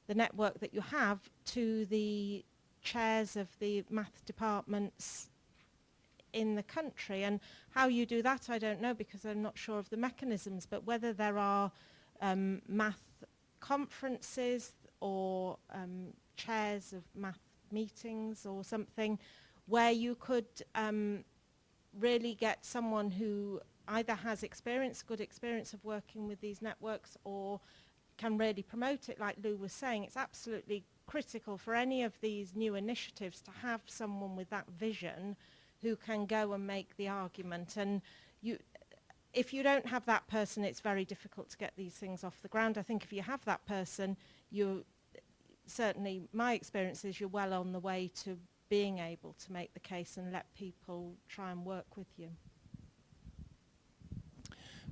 network that you have to the chairs of the math departments in the country. And how you do that, I don't know, because I'm not sure of the mechanisms, but whether there are math conferences or chairs of math meetings or something where you could really get someone who either has good experience of working with these networks or can really promote it. Like Lou was saying, it's absolutely critical for any of these new initiatives to have someone with that vision who can go and make the argument. And if you don't have that person, it's very difficult to get these things off the ground. I think if you have that person, certainly my experience is you're well on the way to being able to make the case and let people try and work with you.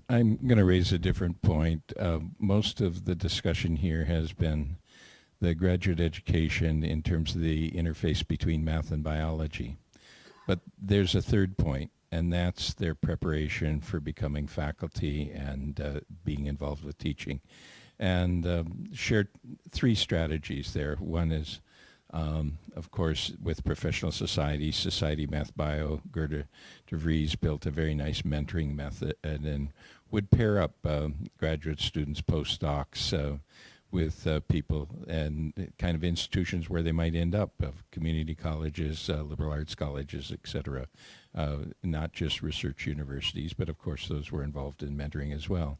I'm going to raise a different point. Most of the discussion here has been the graduate education in terms of the interface between math and biology. But there's a third point, and that's their preparation for becoming faculty and being involved with teaching. And shared 3 strategies there. One is, of course, with professional societies, Society Math Bio, Gerda de Vries built a very nice mentoring method and then would pair up graduate students, postdocs, with people and kind of institutions where they might end up, community colleges, liberal arts colleges, etc. Not just research universities, but of course those were involved in mentoring as well.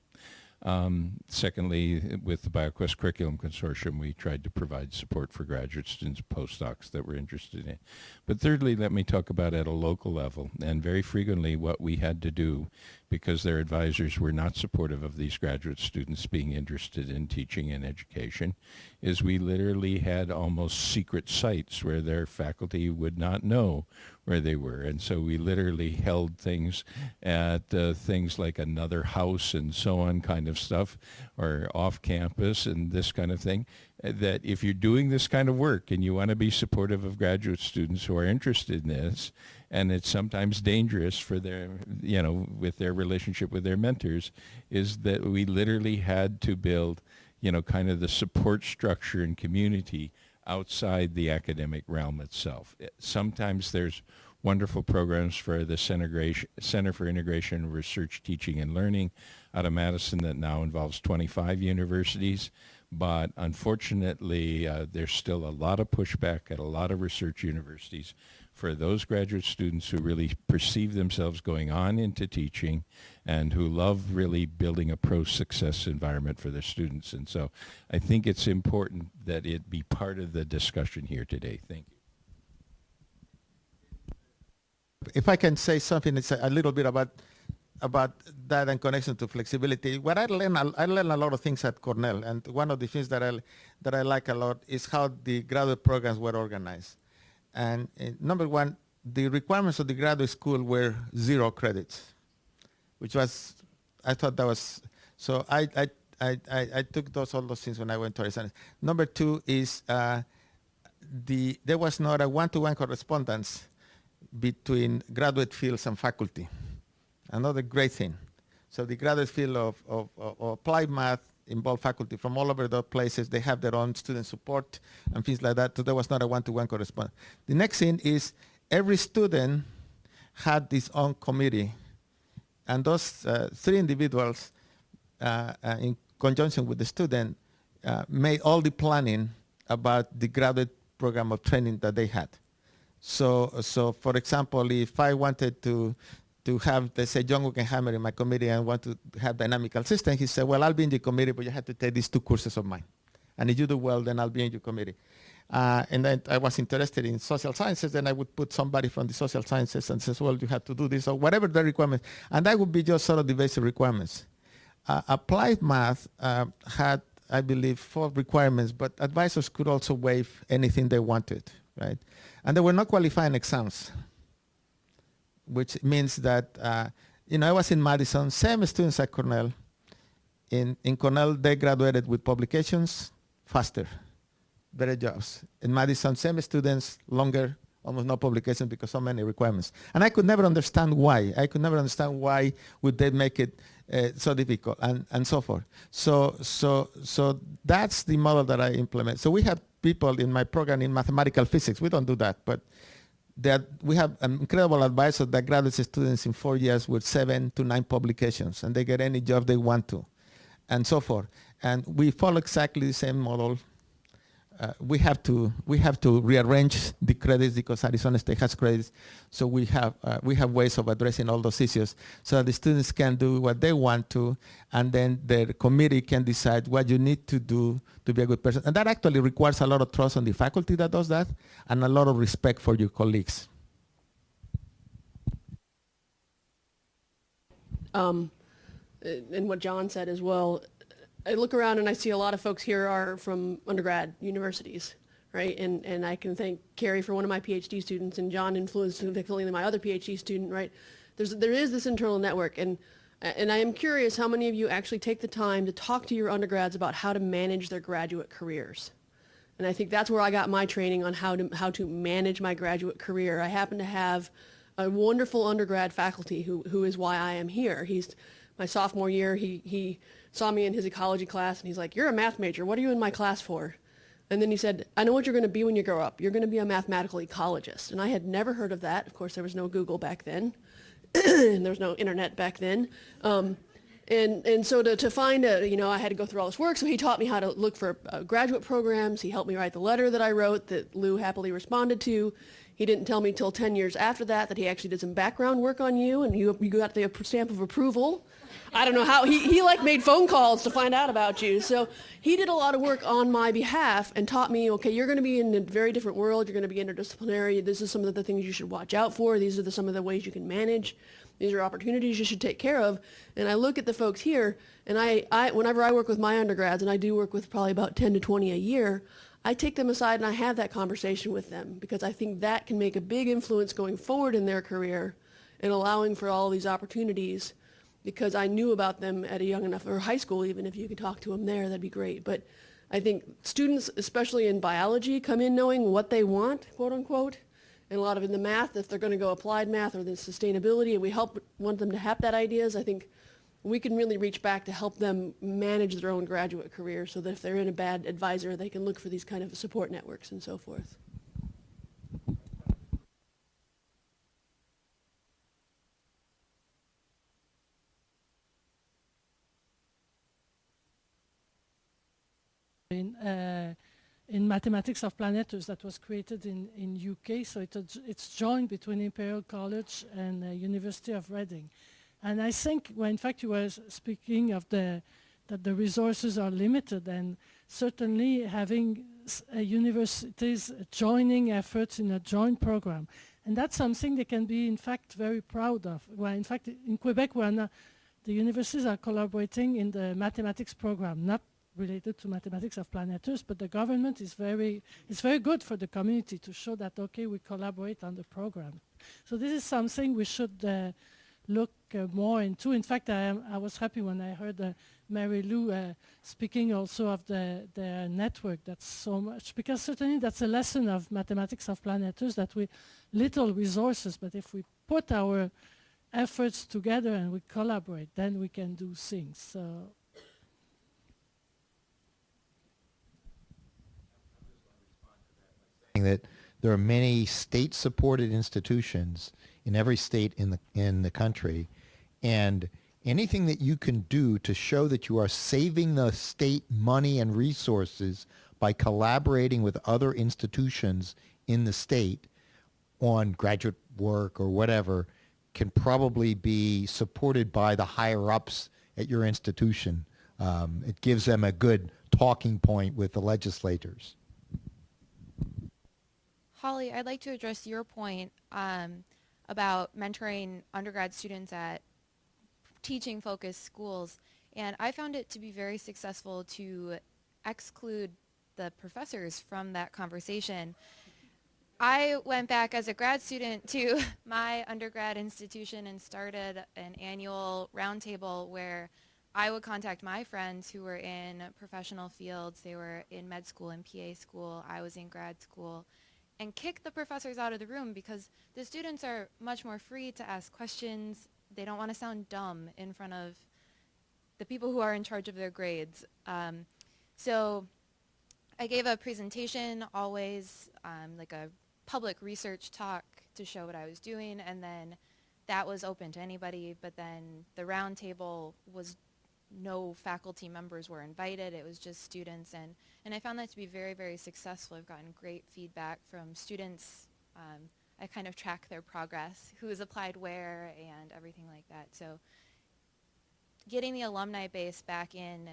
Secondly, with the BioQuest Curriculum Consortium, we tried to provide support for graduate students, postdocs that were interested in. But thirdly, let me talk about at a local level, and very frequently what we had to do, because their advisors were not supportive of these graduate students being interested in teaching and education, is we literally had almost secret sites where their faculty would not know where they were. And so we literally held things at things like another house and so on kind of stuff, or off campus and this kind of thing, that if you're doing this kind of work and you want to be supportive of graduate students who are interested in this, and it's sometimes dangerous for their, with their relationship with their mentors, is that we literally had to build, kind of the support structure and community outside the academic realm itself. Sometimes there's wonderful programs for the Center for Integration, Research, Teaching, and Learning out of Madison that now involves 25 universities. But unfortunately, there's still a lot of pushback at a lot of research universities for those graduate students who really perceive themselves going on into teaching and who love really building a pro-success environment for their students. And so I think it's important that it be part of the discussion here today. Thank you. If I can say something, it's a little bit about that in connection to flexibility, what I learned a lot of things at Cornell, and one of the things that I like a lot is how the graduate programs were organized. And number one, the requirements of the graduate school were 0 credits, which was, I thought that was, so I took all those things when I went to Arizona. Number two is there was not a one-to-one correspondence between graduate fields and faculty. Another great thing. So the graduate field of applied math involved faculty from all over the places. They have their own student support and things like that. So there was not a one-to-one correspondence. The next thing is every student had his own committee. And those 3 individuals, in conjunction with the student, made all the planning about the graduate program of training that they had. So for example, if I wanted to have, let's say, John Guggenheimer in my committee and want to have dynamical system, he said, well, I'll be in the committee, but you have to take these 2 courses of mine. And if you do well, then I'll be in your committee. And then I was interested in social sciences, then I would put somebody from the social sciences and says, well, you have to do this, or whatever the requirements. And that would be just sort of the basic requirements. Applied math had, I believe, 4 requirements, but advisors could also waive anything they wanted, right? And there were no qualifying exams, which means that, I was in Madison, same students at Cornell. In Cornell, they graduated with publications faster, better jobs. In Madison, same students, longer, almost no publications because so many requirements. And I could never understand why. I could never understand why would they make it so difficult and so forth. So that's the model that I implement. So we have people in my program in mathematical physics. We don't do that, but we have an incredible advisor that graduates students in 4 years with 7 to 9 publications, and they get any job they want to, and so forth. And we follow exactly the same model. We have to rearrange the credits because Arizona State has credits. So we have ways of addressing all those issues so that the students can do what they want to, and then their committee can decide what you need to do to be a good person. And that actually requires a lot of trust on the faculty that does that, and a lot of respect for your colleagues. And what John said as well, I look around and I see a lot of folks here are from undergrad universities, right? And I can thank Carrie for one of my PhD students, and John influenced significantly my other PhD student, right? There is this internal network, and I am curious how many of you actually take the time to talk to your undergrads about how to manage their graduate careers. And I think that's where I got my training on how to manage my graduate career. I happen to have a wonderful undergrad faculty who is why I am here. He's my sophomore year, he saw me in his ecology class, and he's like, "You're a math major. What are you in my class for?" And then he said, "I know what you're going to be when you grow up. You're going to be a mathematical ecologist." And I had never heard of that. Of course, there was no Google back then, and there was no internet back then. And so to find I had to go through all this work. So he taught me how to look for graduate programs. He helped me write the letter that I wrote that Lou happily responded to. He didn't tell me till 10 years after that he actually did some background work on you, and you got the stamp of approval. I don't know how, he like made phone calls to find out about you. So he did a lot of work on my behalf and taught me, okay, you're going to be in a very different world. You're going to be interdisciplinary. This is some of the things you should watch out for. These are some of the ways you can manage. These are opportunities you should take care of. And I look at the folks here, and I whenever I work with my undergrads, and I do work with probably about 10 to 20 a year, I take them aside and I have that conversation with them because I think that can make a big influence going forward in their career and allowing for all these opportunities, because I knew about them at a young enough, or high school even, if you could talk to them there, that'd be great. But I think students, especially in biology, come in knowing what they want, quote unquote, and a lot of in the math, if they're going to go applied math or the sustainability, and we want them to have that ideas, I think we can really reach back to help them manage their own graduate career so that if they're in a bad advisor, they can look for these kind of support networks and so forth. In Mathematics of Planets that was created in UK, so it's joined between Imperial College and University of Reading. And I think, well, in fact, you were speaking of that the resources are limited, and certainly having universities joining efforts in a joint program. And that's something they can be, in fact, very proud of. Well, in fact, in Quebec, we're not, the universities are collaborating in the mathematics program, not related to mathematics of planet Earth, but the government is it's very good for the community to show that, okay, we collaborate on the program. So this is something we should look more into. In fact, I was happy when I heard Mary Lou speaking also of the network. That's so much, because certainly that's a lesson of mathematics of planet Earth, that we little resources, but if we put our efforts together and we collaborate, then we can do things. So. That there are many state-supported institutions in every state in the country, and anything that you can do to show that you are saving the state money and resources by collaborating with other institutions in the state on graduate work or whatever can probably be supported by the higher-ups at your institution. It gives them a good talking point with the legislators. Holly, I'd like to address your point about mentoring undergrad students at teaching-focused schools. And I found it to be very successful to exclude the professors from that conversation. I went back as a grad student to my undergrad institution and started an annual roundtable where I would contact my friends who were in professional fields. They were in med school and PA school. I was in grad school. And kick the professors out of the room because the students are much more free to ask questions. They don't want to sound dumb in front of the people who are in charge of their grades. So I gave a presentation, always like a public research talk to show what I was doing, and then that was open to anybody, but then the round table was no faculty members were invited. It was just students, and I found that to be very, very successful. I've gotten great feedback from students. I kind of track their progress, who has applied where, and everything like that. So getting the alumni base back in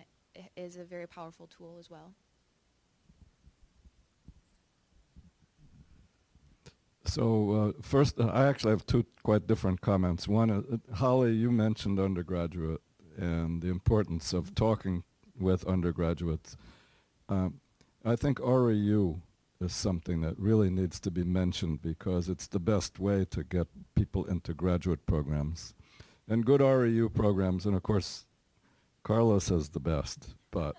is a very powerful tool as well. So first, I actually have two quite different comments. One, Holly, you mentioned undergraduate and the importance of talking with undergraduates. I think REU is something that really needs to be mentioned because it's the best way to get people into graduate programs. And good REU programs, and of course, Carlos is the best, but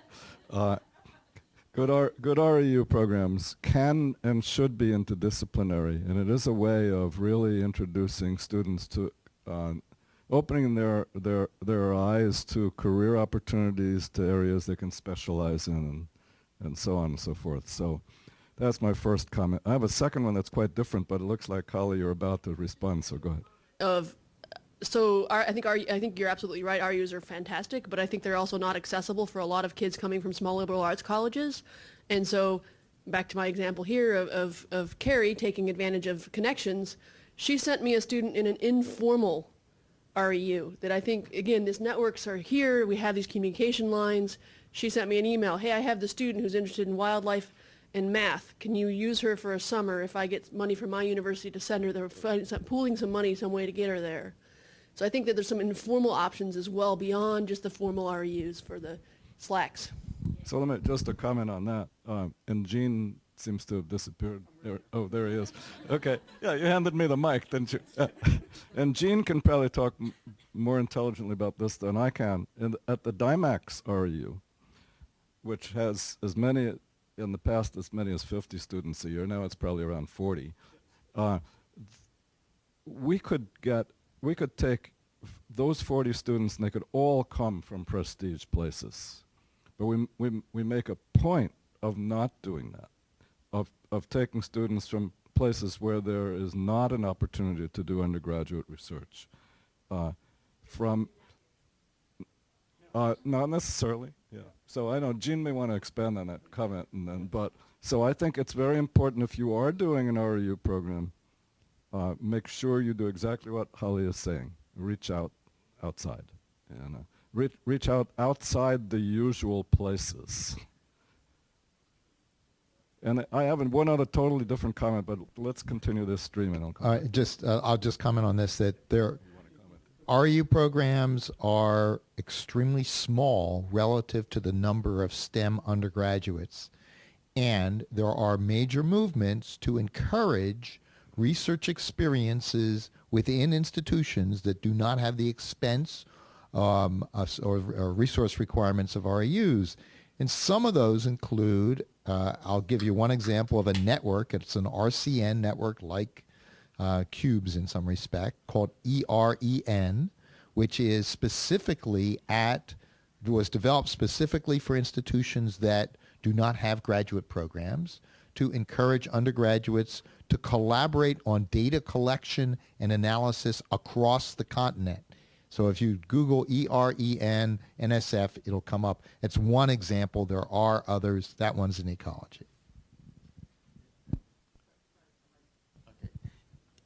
good REU programs can and should be interdisciplinary, and it is a way of really introducing students to opening their eyes to career opportunities, to areas they can specialize in, and so on and so forth. So that's my first comment. I have a second one that's quite different, but it looks like, Holly, you're about to respond, so go ahead. I think you're absolutely right. RUs are fantastic, but I think they're also not accessible for a lot of kids coming from small liberal arts colleges. And so back to my example here of Carrie taking advantage of connections, she sent me a student in an informal REU that I think, again, these networks are here. We have these communication lines. She sent me an email. Hey, I have the student who's interested in wildlife and math. Can you use her for a summer if I get money from my university to send her there, pooling some money some way to get her there? So I think that there's some informal options as well beyond just the formal REUs for the slacks. So let me just a comment on that. And Gene seems to have disappeared. Oh, there he is. Okay. Yeah, you handed me the mic, didn't you? And Gene can probably talk more intelligently about this than I can. At the DIMAX REU, which has as many, in the past, as many as 50 students a year. Now it's probably around 40. We could take those 40 students and they could all come from prestige places. But we make a point of not doing that, of taking students from places where there is not an opportunity to do undergraduate research. Not necessarily, yeah. So I know Gene may want to expand on that comment, but so I think it's very important if you are doing an REU program, make sure you do exactly what Holly is saying. Reach out outside, and reach out outside the usual places. And I have one other totally different comment, but let's continue this stream and I'll come. All right, I'll just comment on this, that there, RU programs are extremely small relative to the number of STEM undergraduates, and there are major movements to encourage research experiences within institutions that do not have the expense or resource requirements of RUs. And some of those include, I'll give you one example of a network. It's an RCN network like Cubes in some respect, called EREN, which is was developed specifically for institutions that do not have graduate programs, to encourage undergraduates to collaborate on data collection and analysis across the continent. So if you Google EREN NSF, it'll come up. It's one example. There are others. That one's in ecology.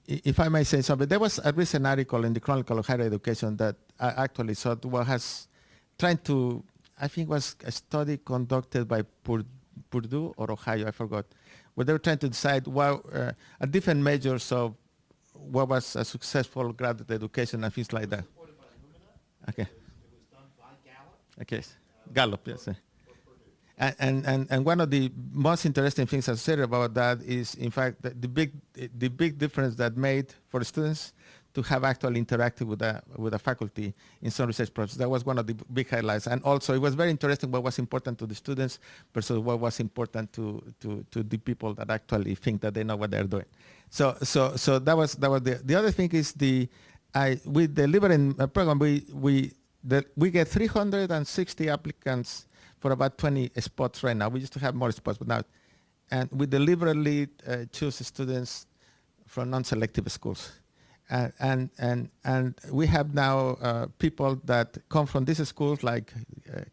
If I may say something, there was a recent article in the Chronicle of Higher Education that I actually saw was trying to, I think was a study conducted by Purdue or Ohio, I forgot, where they were trying to decide at different measures of what was a successful graduate education and things like that. Okay. It was done by Gallup. Okay, Gallup, yes. And one of the most interesting things I said about that is, in fact, the big difference that made for students to have actually interacted with the faculty in some research projects. That was one of the big highlights. And also, it was very interesting what was important to the students versus what was important to the people that actually think that they know what they're doing. So that was the other thing is with the Liberating program, we get 360 applicants for about 20 spots right now. We used to have more spots, but now, and we deliberately choose students from non-selective schools. And we have now people that come from these schools like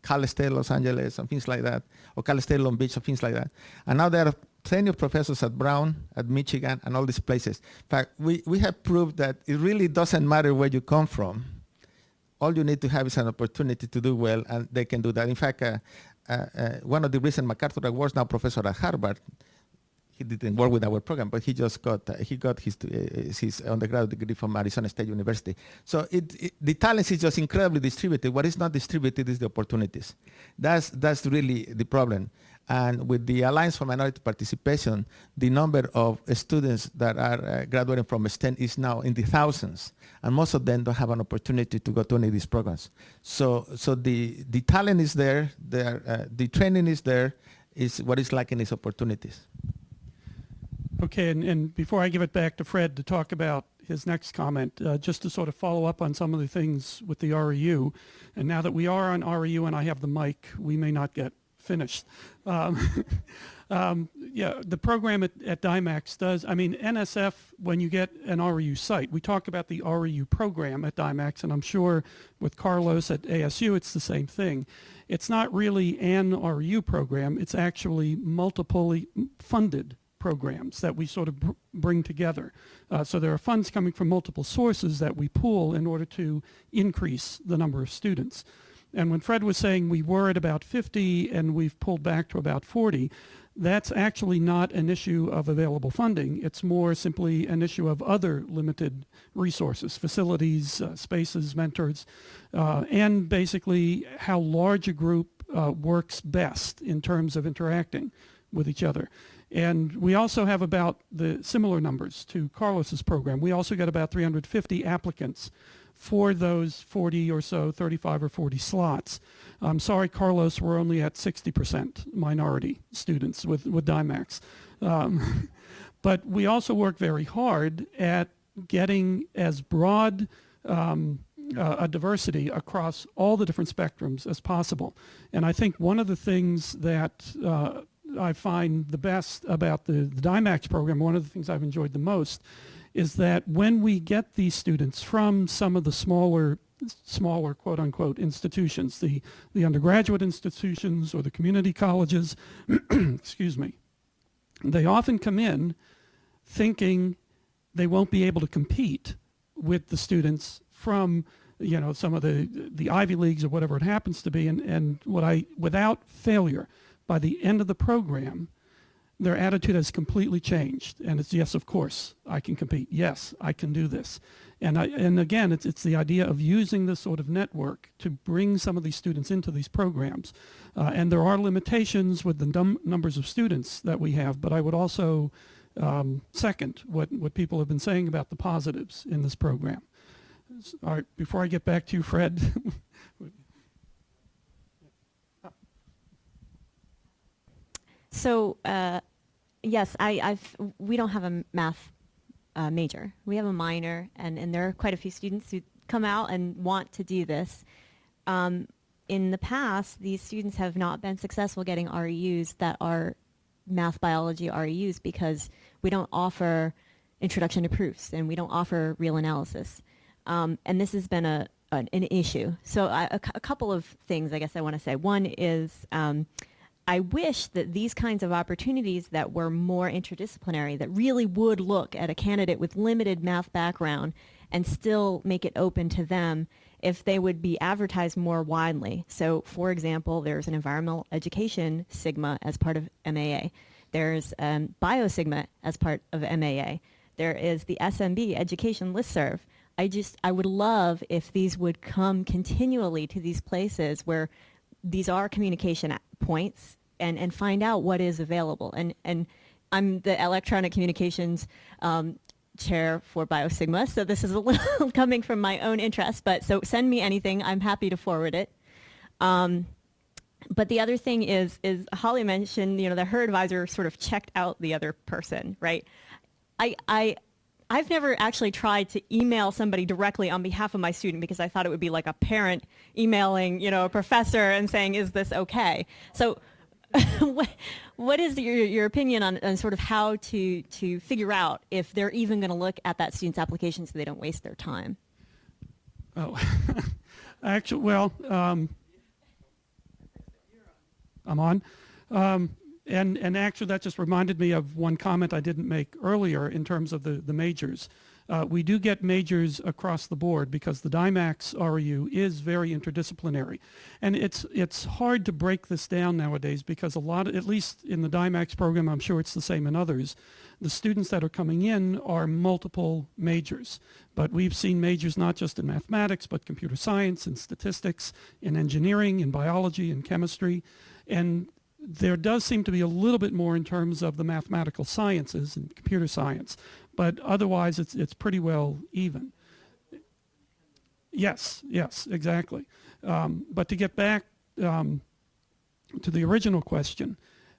Cal State Los Angeles and things like that, or Cal State Long Beach and things like that. And now there are plenty of professors at Brown, at Michigan, and all these places. In fact, we have proved that it really doesn't matter where you come from. All you need to have is an opportunity to do well, and they can do that. In fact, one of the recent MacArthur Awards, now professor at Harvard, he didn't work with our program, but he just got his undergraduate degree from Arizona State University. So the talent is just incredibly distributed. What is not distributed is the opportunities. That's really the problem. And with the Alliance for Minority Participation, the number of students that are graduating from STEM is now in the thousands, and most of them don't have an opportunity to go to any of these programs. So the talent is there, the training is there, is what is lacking is opportunities. Okay, and before I give it back to Fred to talk about his next comment, just to sort of follow up on some of the things with the REU, and now that we are on REU and I have the mic, we may not get finished. Yeah, the program at DIMACS does, I mean, NSF, when you get an REU site, we talk about the REU program at DIMACS, and I'm sure with Carlos at ASU, it's the same thing. It's not really an REU program, it's actually multiple funded programs that we sort of bring together. So there are funds coming from multiple sources that we pool in order to increase the number of students. And when Fred was saying we were at about 50 and we've pulled back to about 40, that's actually not an issue of available funding. It's more simply an issue of other limited resources, facilities, spaces, mentors, and basically how large a group works best in terms of interacting with each other. And we also have about the similar numbers to Carlos's program. We also got about 350 applicants for those 40 or so, 35 or 40 slots. I'm sorry, Carlos, we're only at 60% minority students with DIMACS. But we also work very hard at getting as broad a diversity across all the different spectrums as possible. And I think one of the things that I find the best about the DIMACS program, one of the things I've enjoyed the most, is that when we get these students from some of the smaller quote-unquote institutions, the undergraduate institutions or the community colleges, excuse me, they often come in thinking they won't be able to compete with the students from some of the Ivy Leagues or whatever it happens to be, and without failure, by the end of the program, their attitude has completely changed, and it's yes, of course, I can compete. Yes, I can do this. And again, it's the idea of using this sort of network to bring some of these students into these programs. And there are limitations with the numbers of students that we have, but I would also second what people have been saying about the positives in this program. All right, before I get back to you, Fred. So, yes, we don't have a math major. We have a minor, and there are quite a few students who come out and want to do this. In the past, these students have not been successful getting REUs that are math biology REUs because we don't offer introduction to proofs and we don't offer real analysis. And this has been an issue. So a couple of things I guess I want to say. One is I wish that these kinds of opportunities that were more interdisciplinary, that really would look at a candidate with limited math background and still make it open to them, if they would be advertised more widely. So, for example, there's an environmental education Sigma as part of MAA. There's Biosigma as part of MAA. There is the SMB Education Listserv. I would love if these would come continually to these places where these are communication points and find out what is available. And I'm the electronic communications chair for Biosigma, so this is a little coming from my own interest, but so send me anything. I'm happy to forward it. But the other thing is Holly mentioned, that her advisor sort of checked out the other person, right? I've never actually tried to email somebody directly on behalf of my student because I thought it would be like a parent emailing, a professor and saying, is this okay? So what is your opinion on sort of how to figure out if they're even going to look at that student's application so they don't waste their time? Oh, actually, well, I'm on. And actually, that just reminded me of one comment I didn't make earlier in terms of the majors. We do get majors across the board because the DIMAX REU is very interdisciplinary. And it's hard to break this down nowadays because a lot of, at least in the DIMAX program, I'm sure it's the same in others, the students that are coming in are multiple majors. But we've seen majors not just in mathematics, but computer science and statistics, in engineering, in biology, in chemistry. And there does seem to be a little bit more in terms of the mathematical sciences and computer science, but otherwise it's pretty well even. Yes, exactly. But to get back to the original question,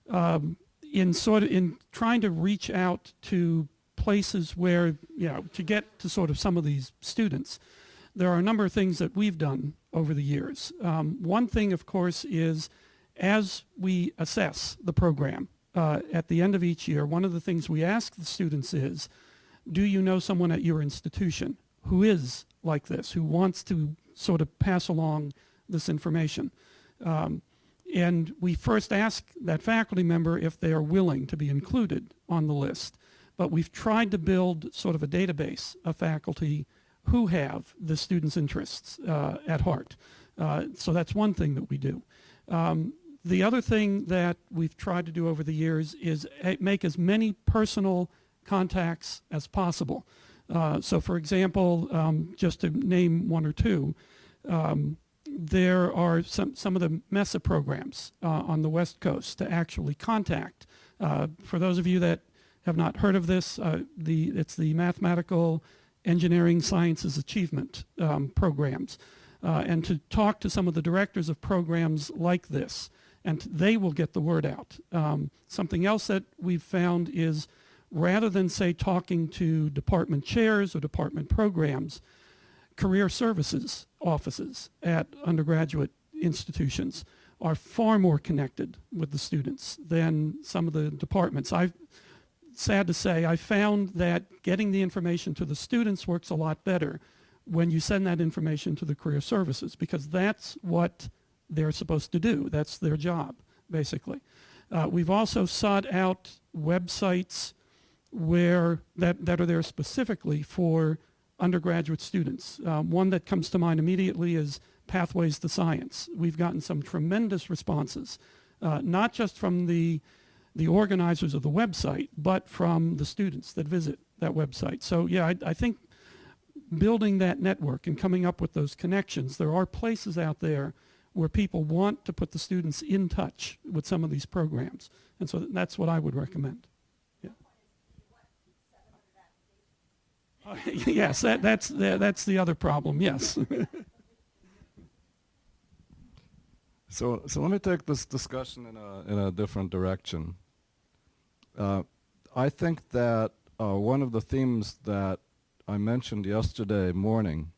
in trying to reach out to places where, to get to sort of some of these students, there are a number of things that we've done over the years. One thing, of course, is as we assess the program at the end of each year, one of the things we ask the students is, do you know someone at your institution who is like this, who wants to sort of pass along this information? And we first ask that faculty member if they are willing to be included on the list. But we've tried to build sort of a database of faculty who have the students' interests at heart. So that's one thing that we do. The other thing that we've tried to do over the years is make as many personal contacts as possible. So for example, just to name one or two, there are some of the MESA programs on the West Coast to actually contact. For those of you that have not heard of this, it's the Mathematical Engineering Sciences Achievement programs. And to talk to some of the directors of programs like this, and they will get the word out. Something else that we've found is rather than, say, talking to department chairs or department programs, career services offices at undergraduate institutions are far more connected with the students than some of the departments. Sad to say, I found that getting the information to the students works a lot better when you send that information to the career services, because that's what they're supposed to do. That's their job, basically. We've also sought out websites that are there specifically for undergraduate students. One that comes to mind immediately is Pathways to Science. We've gotten some tremendous responses, not just from the the organizers of the website, but from the students that visit that website. So yeah, I think building that network and coming up with those connections, there are places out there where people want to put the students in touch with some of these programs. And so that's what I would recommend. Yeah. Yes, that's the other problem, yes. So let me take this discussion in a different direction. I think that one of the themes that I mentioned yesterday morning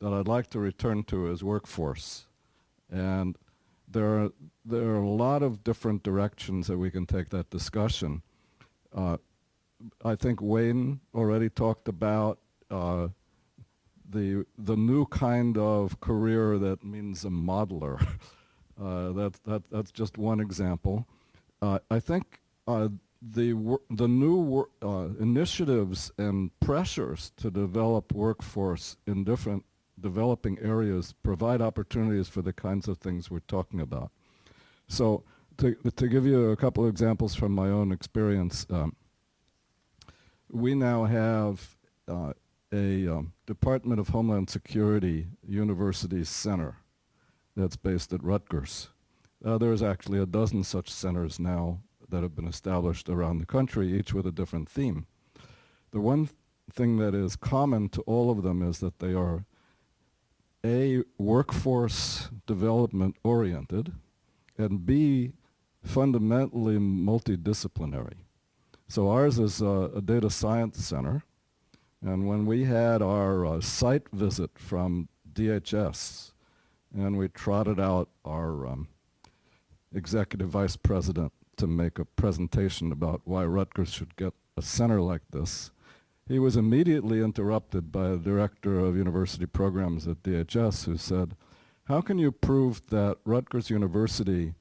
that I'd like to return to is workforce. And there are a lot of different directions that we can take that discussion. I think Wayne already talked about the new kind of career that means a modeler. That's just one example. I think the new initiatives and pressures to develop workforce in different developing areas provide opportunities for the kinds of things we're talking about. So to give you a couple of examples from my own experience, we now have a Department of Homeland Security University Center that's based at Rutgers. There's actually a dozen such centers now that have been established around the country, each with a different theme. The one thing that is common to all of them is that they are A, workforce development oriented, and B, fundamentally multidisciplinary. So ours is a data science center, and when we had our site visit from DHS, and we trotted out our executive vice president to make a presentation about why Rutgers should get a center like this, he was immediately interrupted by a director of university programs at DHS who said, how can you prove that Rutgers University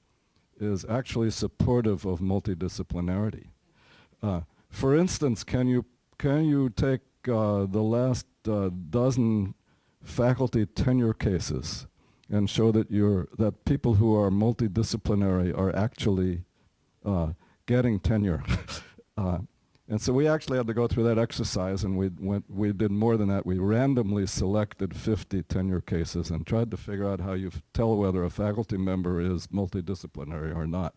is actually supportive of multidisciplinarity? For instance, can you take the last dozen faculty tenure cases and show that people who are multidisciplinary are actually getting tenure? And so we actually had to go through that exercise, and we did more than that. We randomly selected 50 tenure cases and tried to figure out how you tell whether a faculty member is multidisciplinary or not.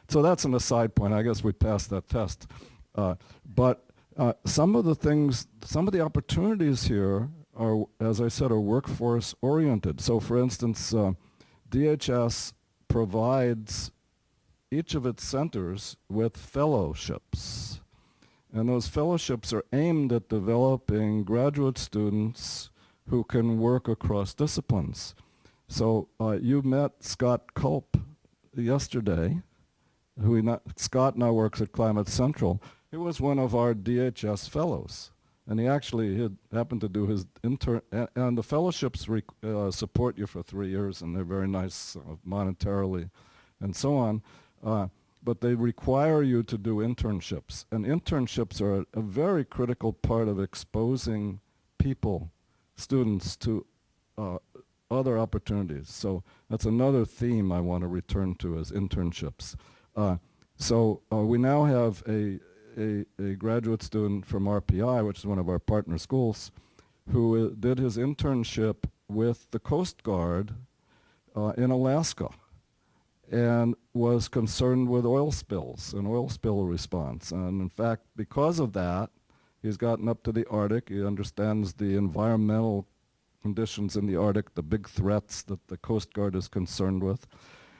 So that's an aside point. I guess we passed that test. But some of the opportunities here are, as I said, are workforce oriented. So for instance, DHS provides each of its centers with fellowships. And those fellowships are aimed at developing graduate students who can work across disciplines. So you met Scott Culp yesterday. Scott now works at Climate Central. He was one of our DHS fellows. And he actually happened to do his intern, and the fellowships support you for 3 years, and they're very nice monetarily and so on. But they require you to do internships. And internships are a very critical part of exposing students to other opportunities. So that's another theme I want to return to, is internships. So we now have a graduate student from RPI, which is one of our partner schools, who did his internship with the Coast Guard in Alaska, and was concerned with oil spills and oil spill response. And in fact, because of that, he's gotten up to the Arctic. He understands the environmental conditions in the Arctic, the big threats that the Coast Guard is concerned with.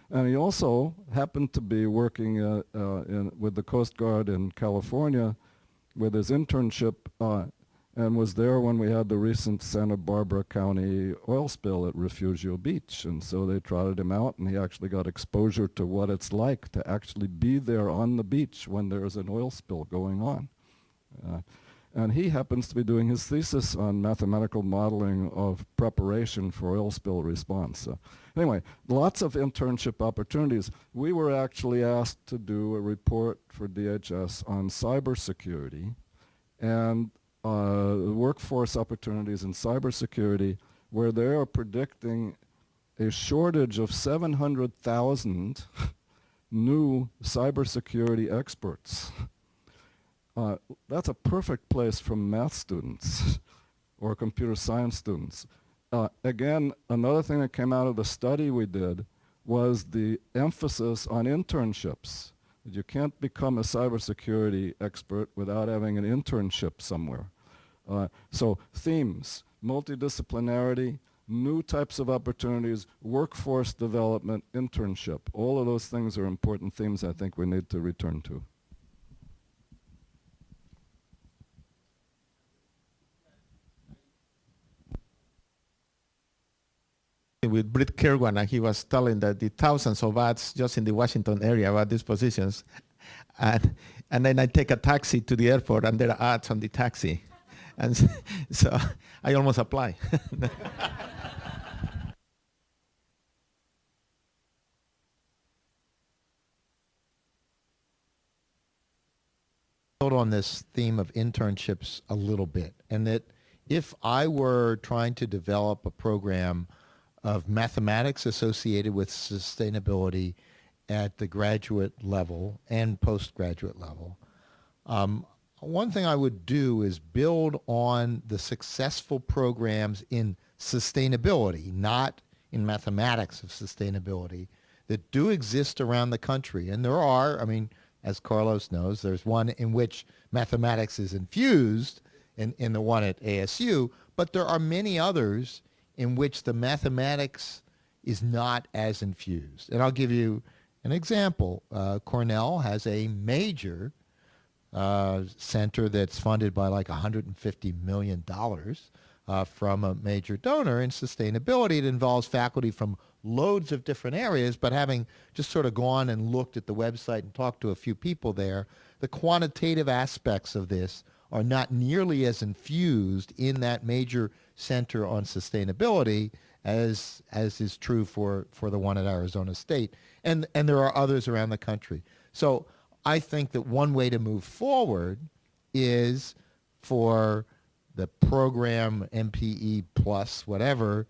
And he also happened to be working with the Coast Guard in California with his internship, and was there when we had the recent Santa Barbara County oil spill at Refugio Beach. And so they trotted him out, and he actually got exposure to what it's like to actually be there on the beach when there's an oil spill going on. And he happens to be doing his thesis on mathematical modeling of preparation for oil spill response. Anyway, lots of internship opportunities. We were actually asked to do a report for DHS on cybersecurity and workforce opportunities in cybersecurity, where they are predicting a shortage of 700,000 new cybersecurity experts. That's a perfect place for math students or computer science students. Again, another thing that came out of the study we did was the emphasis on internships. You can't become a cybersecurity expert without having an internship somewhere. So themes, multidisciplinarity, new types of opportunities, workforce development, internship. All of those things are important themes I think we need to return to. With Britt Kirwan, and he was telling that the thousands of ads just in the Washington area about these positions. And then I take a taxi to the airport and there are ads on the taxi. And so I almost apply. Build on this theme of internships a little bit, and that if I were trying to develop a program of mathematics associated with sustainability at the graduate level and postgraduate level, one thing I would do is build on the successful programs in sustainability, not in mathematics of sustainability, that do exist around the country. And there are, I mean, as Carlos knows, there's one in which mathematics is infused in the one at ASU, but there are many others in which the mathematics is not as infused. And I'll give you an example. Cornell has a major center that's funded by like $150 million from a major donor in sustainability. It involves faculty from loads of different areas, but having just sort of gone and looked at the website and talked to a few people there, the quantitative aspects of this are not nearly as infused in that major center on sustainability as is true for the one at Arizona State. And there are others around the country. So I think that one way to move forward is for the program, MPE plus whatever,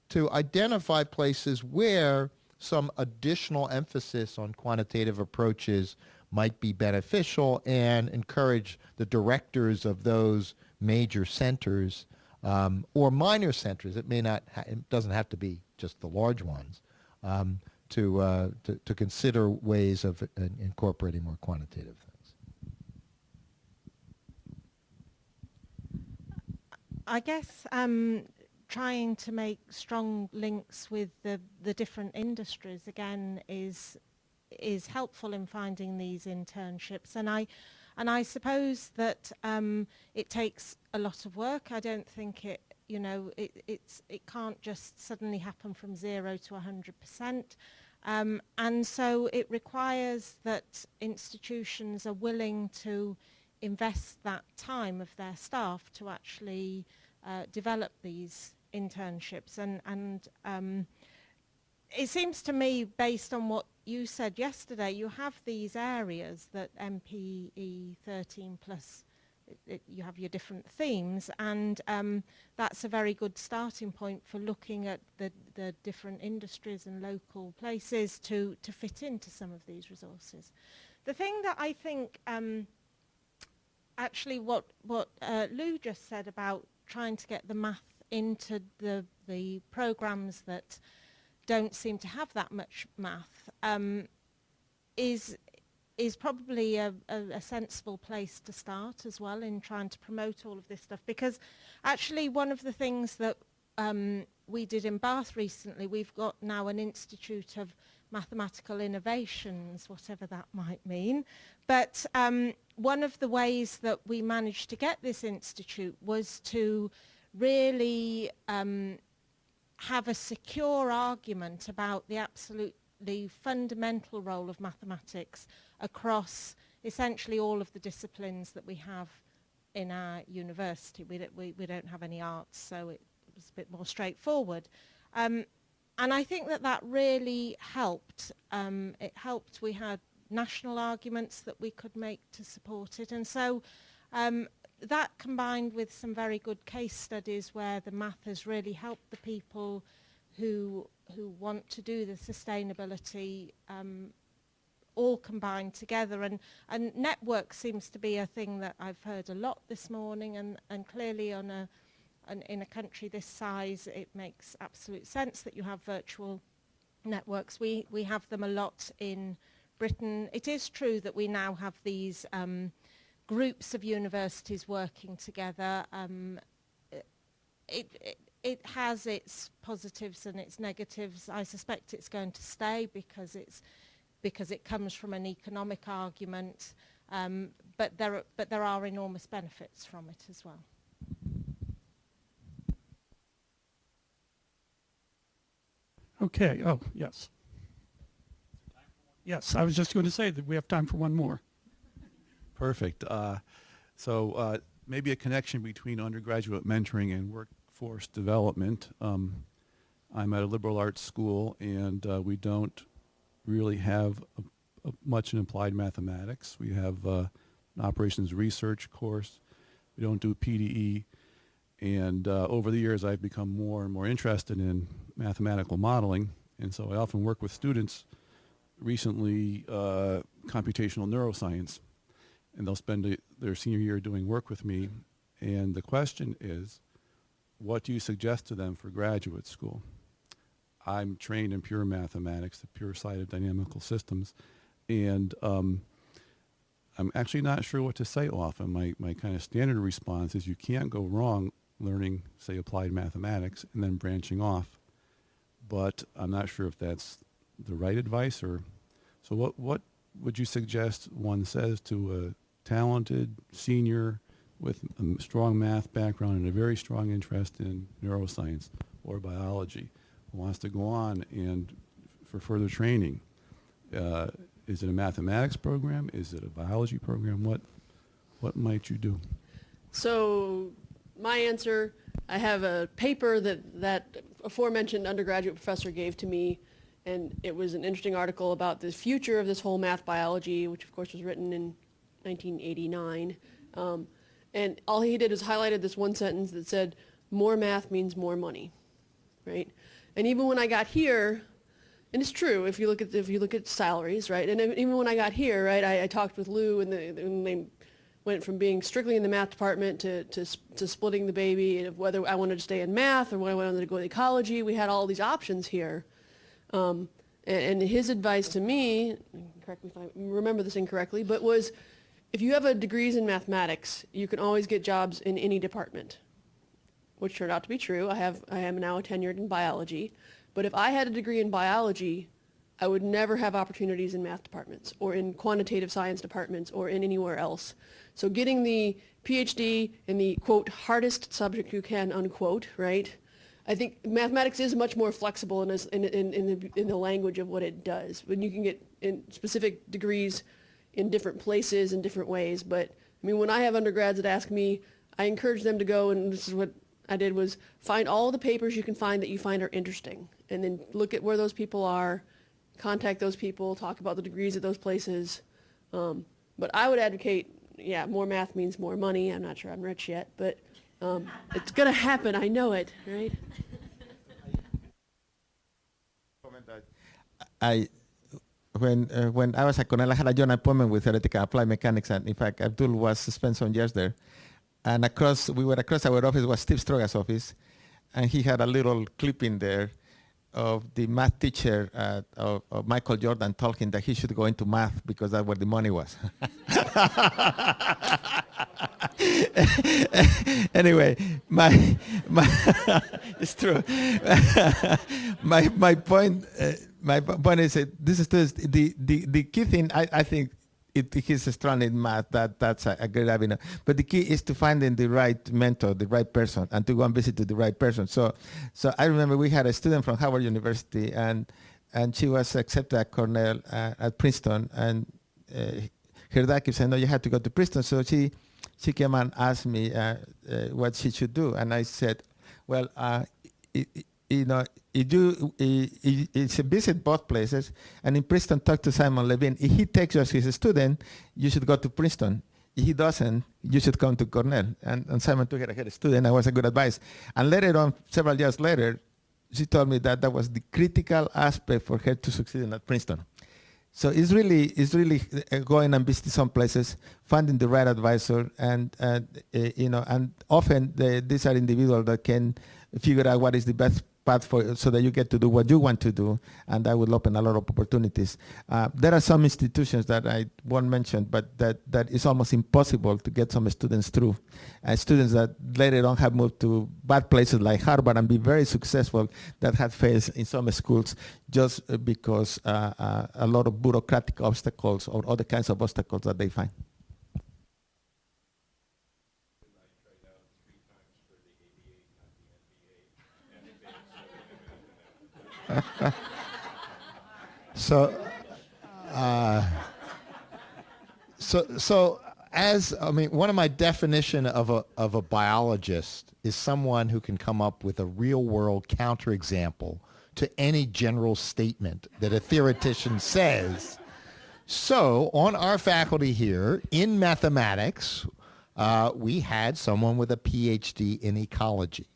to identify places where some additional emphasis on quantitative approaches might be beneficial and encourage the directors of those major centers or minor centers. It may not, it doesn't have to be just the large ones, to consider ways of incorporating more quantitative things. I guess trying to make strong links with the different industries again is helpful in finding these internships, and I suppose that it takes a lot of work. I don't think it can't just suddenly happen from 0 to 100%, and so it requires that institutions are willing to invest that time of their staff to actually develop these internships. And it seems to me, based on what you said yesterday, you have these areas that MPE 13 plus, you have your different themes, and that's a very good starting point for looking at the different industries and local places to fit into some of these resources. The thing that I think actually what Lou just said about trying to get the math into the programs that don't seem to have that much math is probably a sensible place to start as well in trying to promote all of this stuff, because actually one of the things that we did in Bath recently, we've got now an Institute of Mathematical Innovations, whatever that might mean, but one of the ways that we managed to get this institute was to really have a secure argument about the fundamental role of mathematics across essentially all of the disciplines that we have in our university. We don't have any arts, so it was a bit more straightforward. And I think that really helped. It helped. We had national arguments that we could make to support it. And so that combined with some very good case studies where the math has really helped the people who want to do the sustainability all combined together. And network seems to be a thing that I've heard a lot this morning, and clearly in a country this size, it makes absolute sense that you have virtual networks. We have them a lot in Britain. It is true that we now have these groups of universities working together. It has its positives and its negatives. I suspect it's going to stay because it comes from an economic argument, but there are enormous benefits from it as well. Okay. Oh, yes. Yes, I was just going to say that we have time for one more. Perfect. Maybe a connection between undergraduate mentoring and workforce development. I'm at a liberal arts school, and we don't really have much in applied mathematics. We have an operations research course. We don't do PDE. And over the years, I've become more and more interested in mathematical modeling. And so I often work with students, recently computational neuroscience. And they'll spend their senior year doing work with me. And the question is, what do you suggest to them for graduate school? I'm trained in pure mathematics, the pure side of dynamical systems. And I'm actually not sure what to say often. My kind of standard response is you can't go wrong learning, say, applied mathematics and then branching off. But I'm not sure if that's the right advice. Or so what would you suggest one says to a talented senior with a strong math background and a very strong interest in neuroscience or biology who wants to go on and for further training? Is it a mathematics program? Is it a biology program? What might you do? So my answer, I have a paper that aforementioned undergraduate professor gave to me, and it was an interesting article about the future of this whole math biology, which of course was written in 1989. And all he did was highlighted this one sentence that said, more math means more money, right? And even when I got here, and it's true if you look at salaries, right? And even when I got here, right, I talked with Lou, and they went from being strictly in the math department to splitting the baby, and whether I wanted to stay in math or whether I wanted to go to ecology. We had all these options here. And his advice to me, correct me if I remember this incorrectly, but was, if you have a degrees in mathematics, you can always get jobs in any department, which turned out to be true. I am now tenured in biology. But if I had a degree in biology, I would never have opportunities in math departments or in quantitative science departments or in anywhere else. So getting the PhD in the, quote, hardest subject you can, unquote, right? I think mathematics is much more flexible in the language of what it does. When you can get in specific degrees in different places in different ways. But I mean, when I have undergrads that ask me, I encourage them to go, and this is what I did, was find all the papers you can find that you find are interesting, and then look at where those people are, contact those people, talk about the degrees at those places. But I would advocate, yeah, more math means more money. I'm not sure I'm rich yet, but it's going to happen. I know it, right? When I was at Cornell, I had a joint appointment with theoretical applied mechanics, and in fact, Abdul was spent some years there. And across our office was Steve Stroga's office, and he had a little clip in there of the math teacher of Michael Jordan talking that he should go into math because that's where the money was. Anyway, my it's true. my point is that this is the key thing. I think he's strong in math. That's a good avenue. But the key is to finding the right mentor, the right person, and to go and visit the right person. So I remember we had a student from Howard University, and she was accepted at Cornell, at Princeton, and her dad kept saying, no, you have to go to Princeton. So she came and asked me what she should do, and I said, well, it's a visit both places, and in Princeton, talk to Simon Levine. If he takes you as his student, you should go to Princeton. If he doesn't, you should come to Cornell. And Simon took her as a student. That was a good advice. And later on, several years later, she told me that was the critical aspect for her to succeed at Princeton. So it's really going and visiting some places, finding the right advisor, and and often these are individuals that can figure out what is the best path for, so that you get to do what you want to do, and that will open a lot of opportunities. There are some institutions that I won't mention, but that is almost impossible to get some students through. Students that later on have moved to bad places like Harvard and be very successful, that have failed in some schools just because a lot of bureaucratic obstacles or other kinds of obstacles that they find. So, so as I mean, one of my definition of a biologist is someone who can come up with a real world counterexample to any general statement that a theoretician says. So on our faculty here in mathematics, we had someone with a PhD in ecology.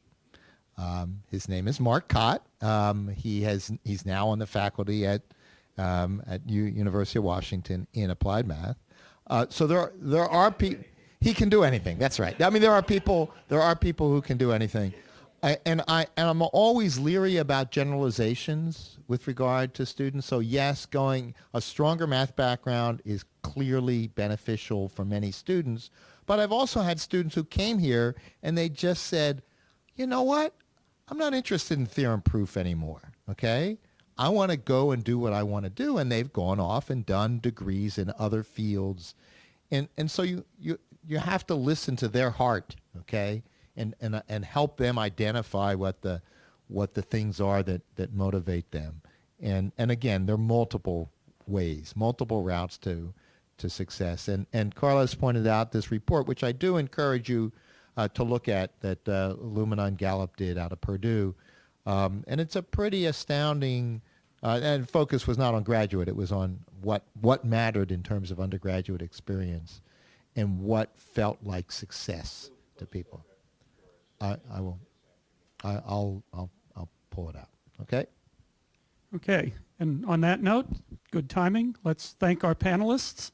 His name is Mark Cott. He's now on the faculty at University of Washington in applied math. So there are people. He can do anything. That's right. I mean, there are people who can do anything. I'm always leery about generalizations with regard to students. So yes, going a stronger math background is clearly beneficial for many students. But I've also had students who came here and they just said, you know what? I'm not interested in theorem proof anymore. Okay? I want to go and do what I want to do. And they've gone off and done degrees in other fields. And so you have to listen to their heart, okay? And help them identify what the things are that motivate them. And again, there are multiple ways, multiple routes to success. And Carlos pointed out this report, which I do encourage you to look at, that Lumina and Gallup did out of Purdue. And it's a pretty astounding, and focus was not on graduate, it was on what mattered in terms of undergraduate experience and what felt like success to people. I'll pull it out. Okay. Okay. And on that note, good timing. Let's thank our panelists.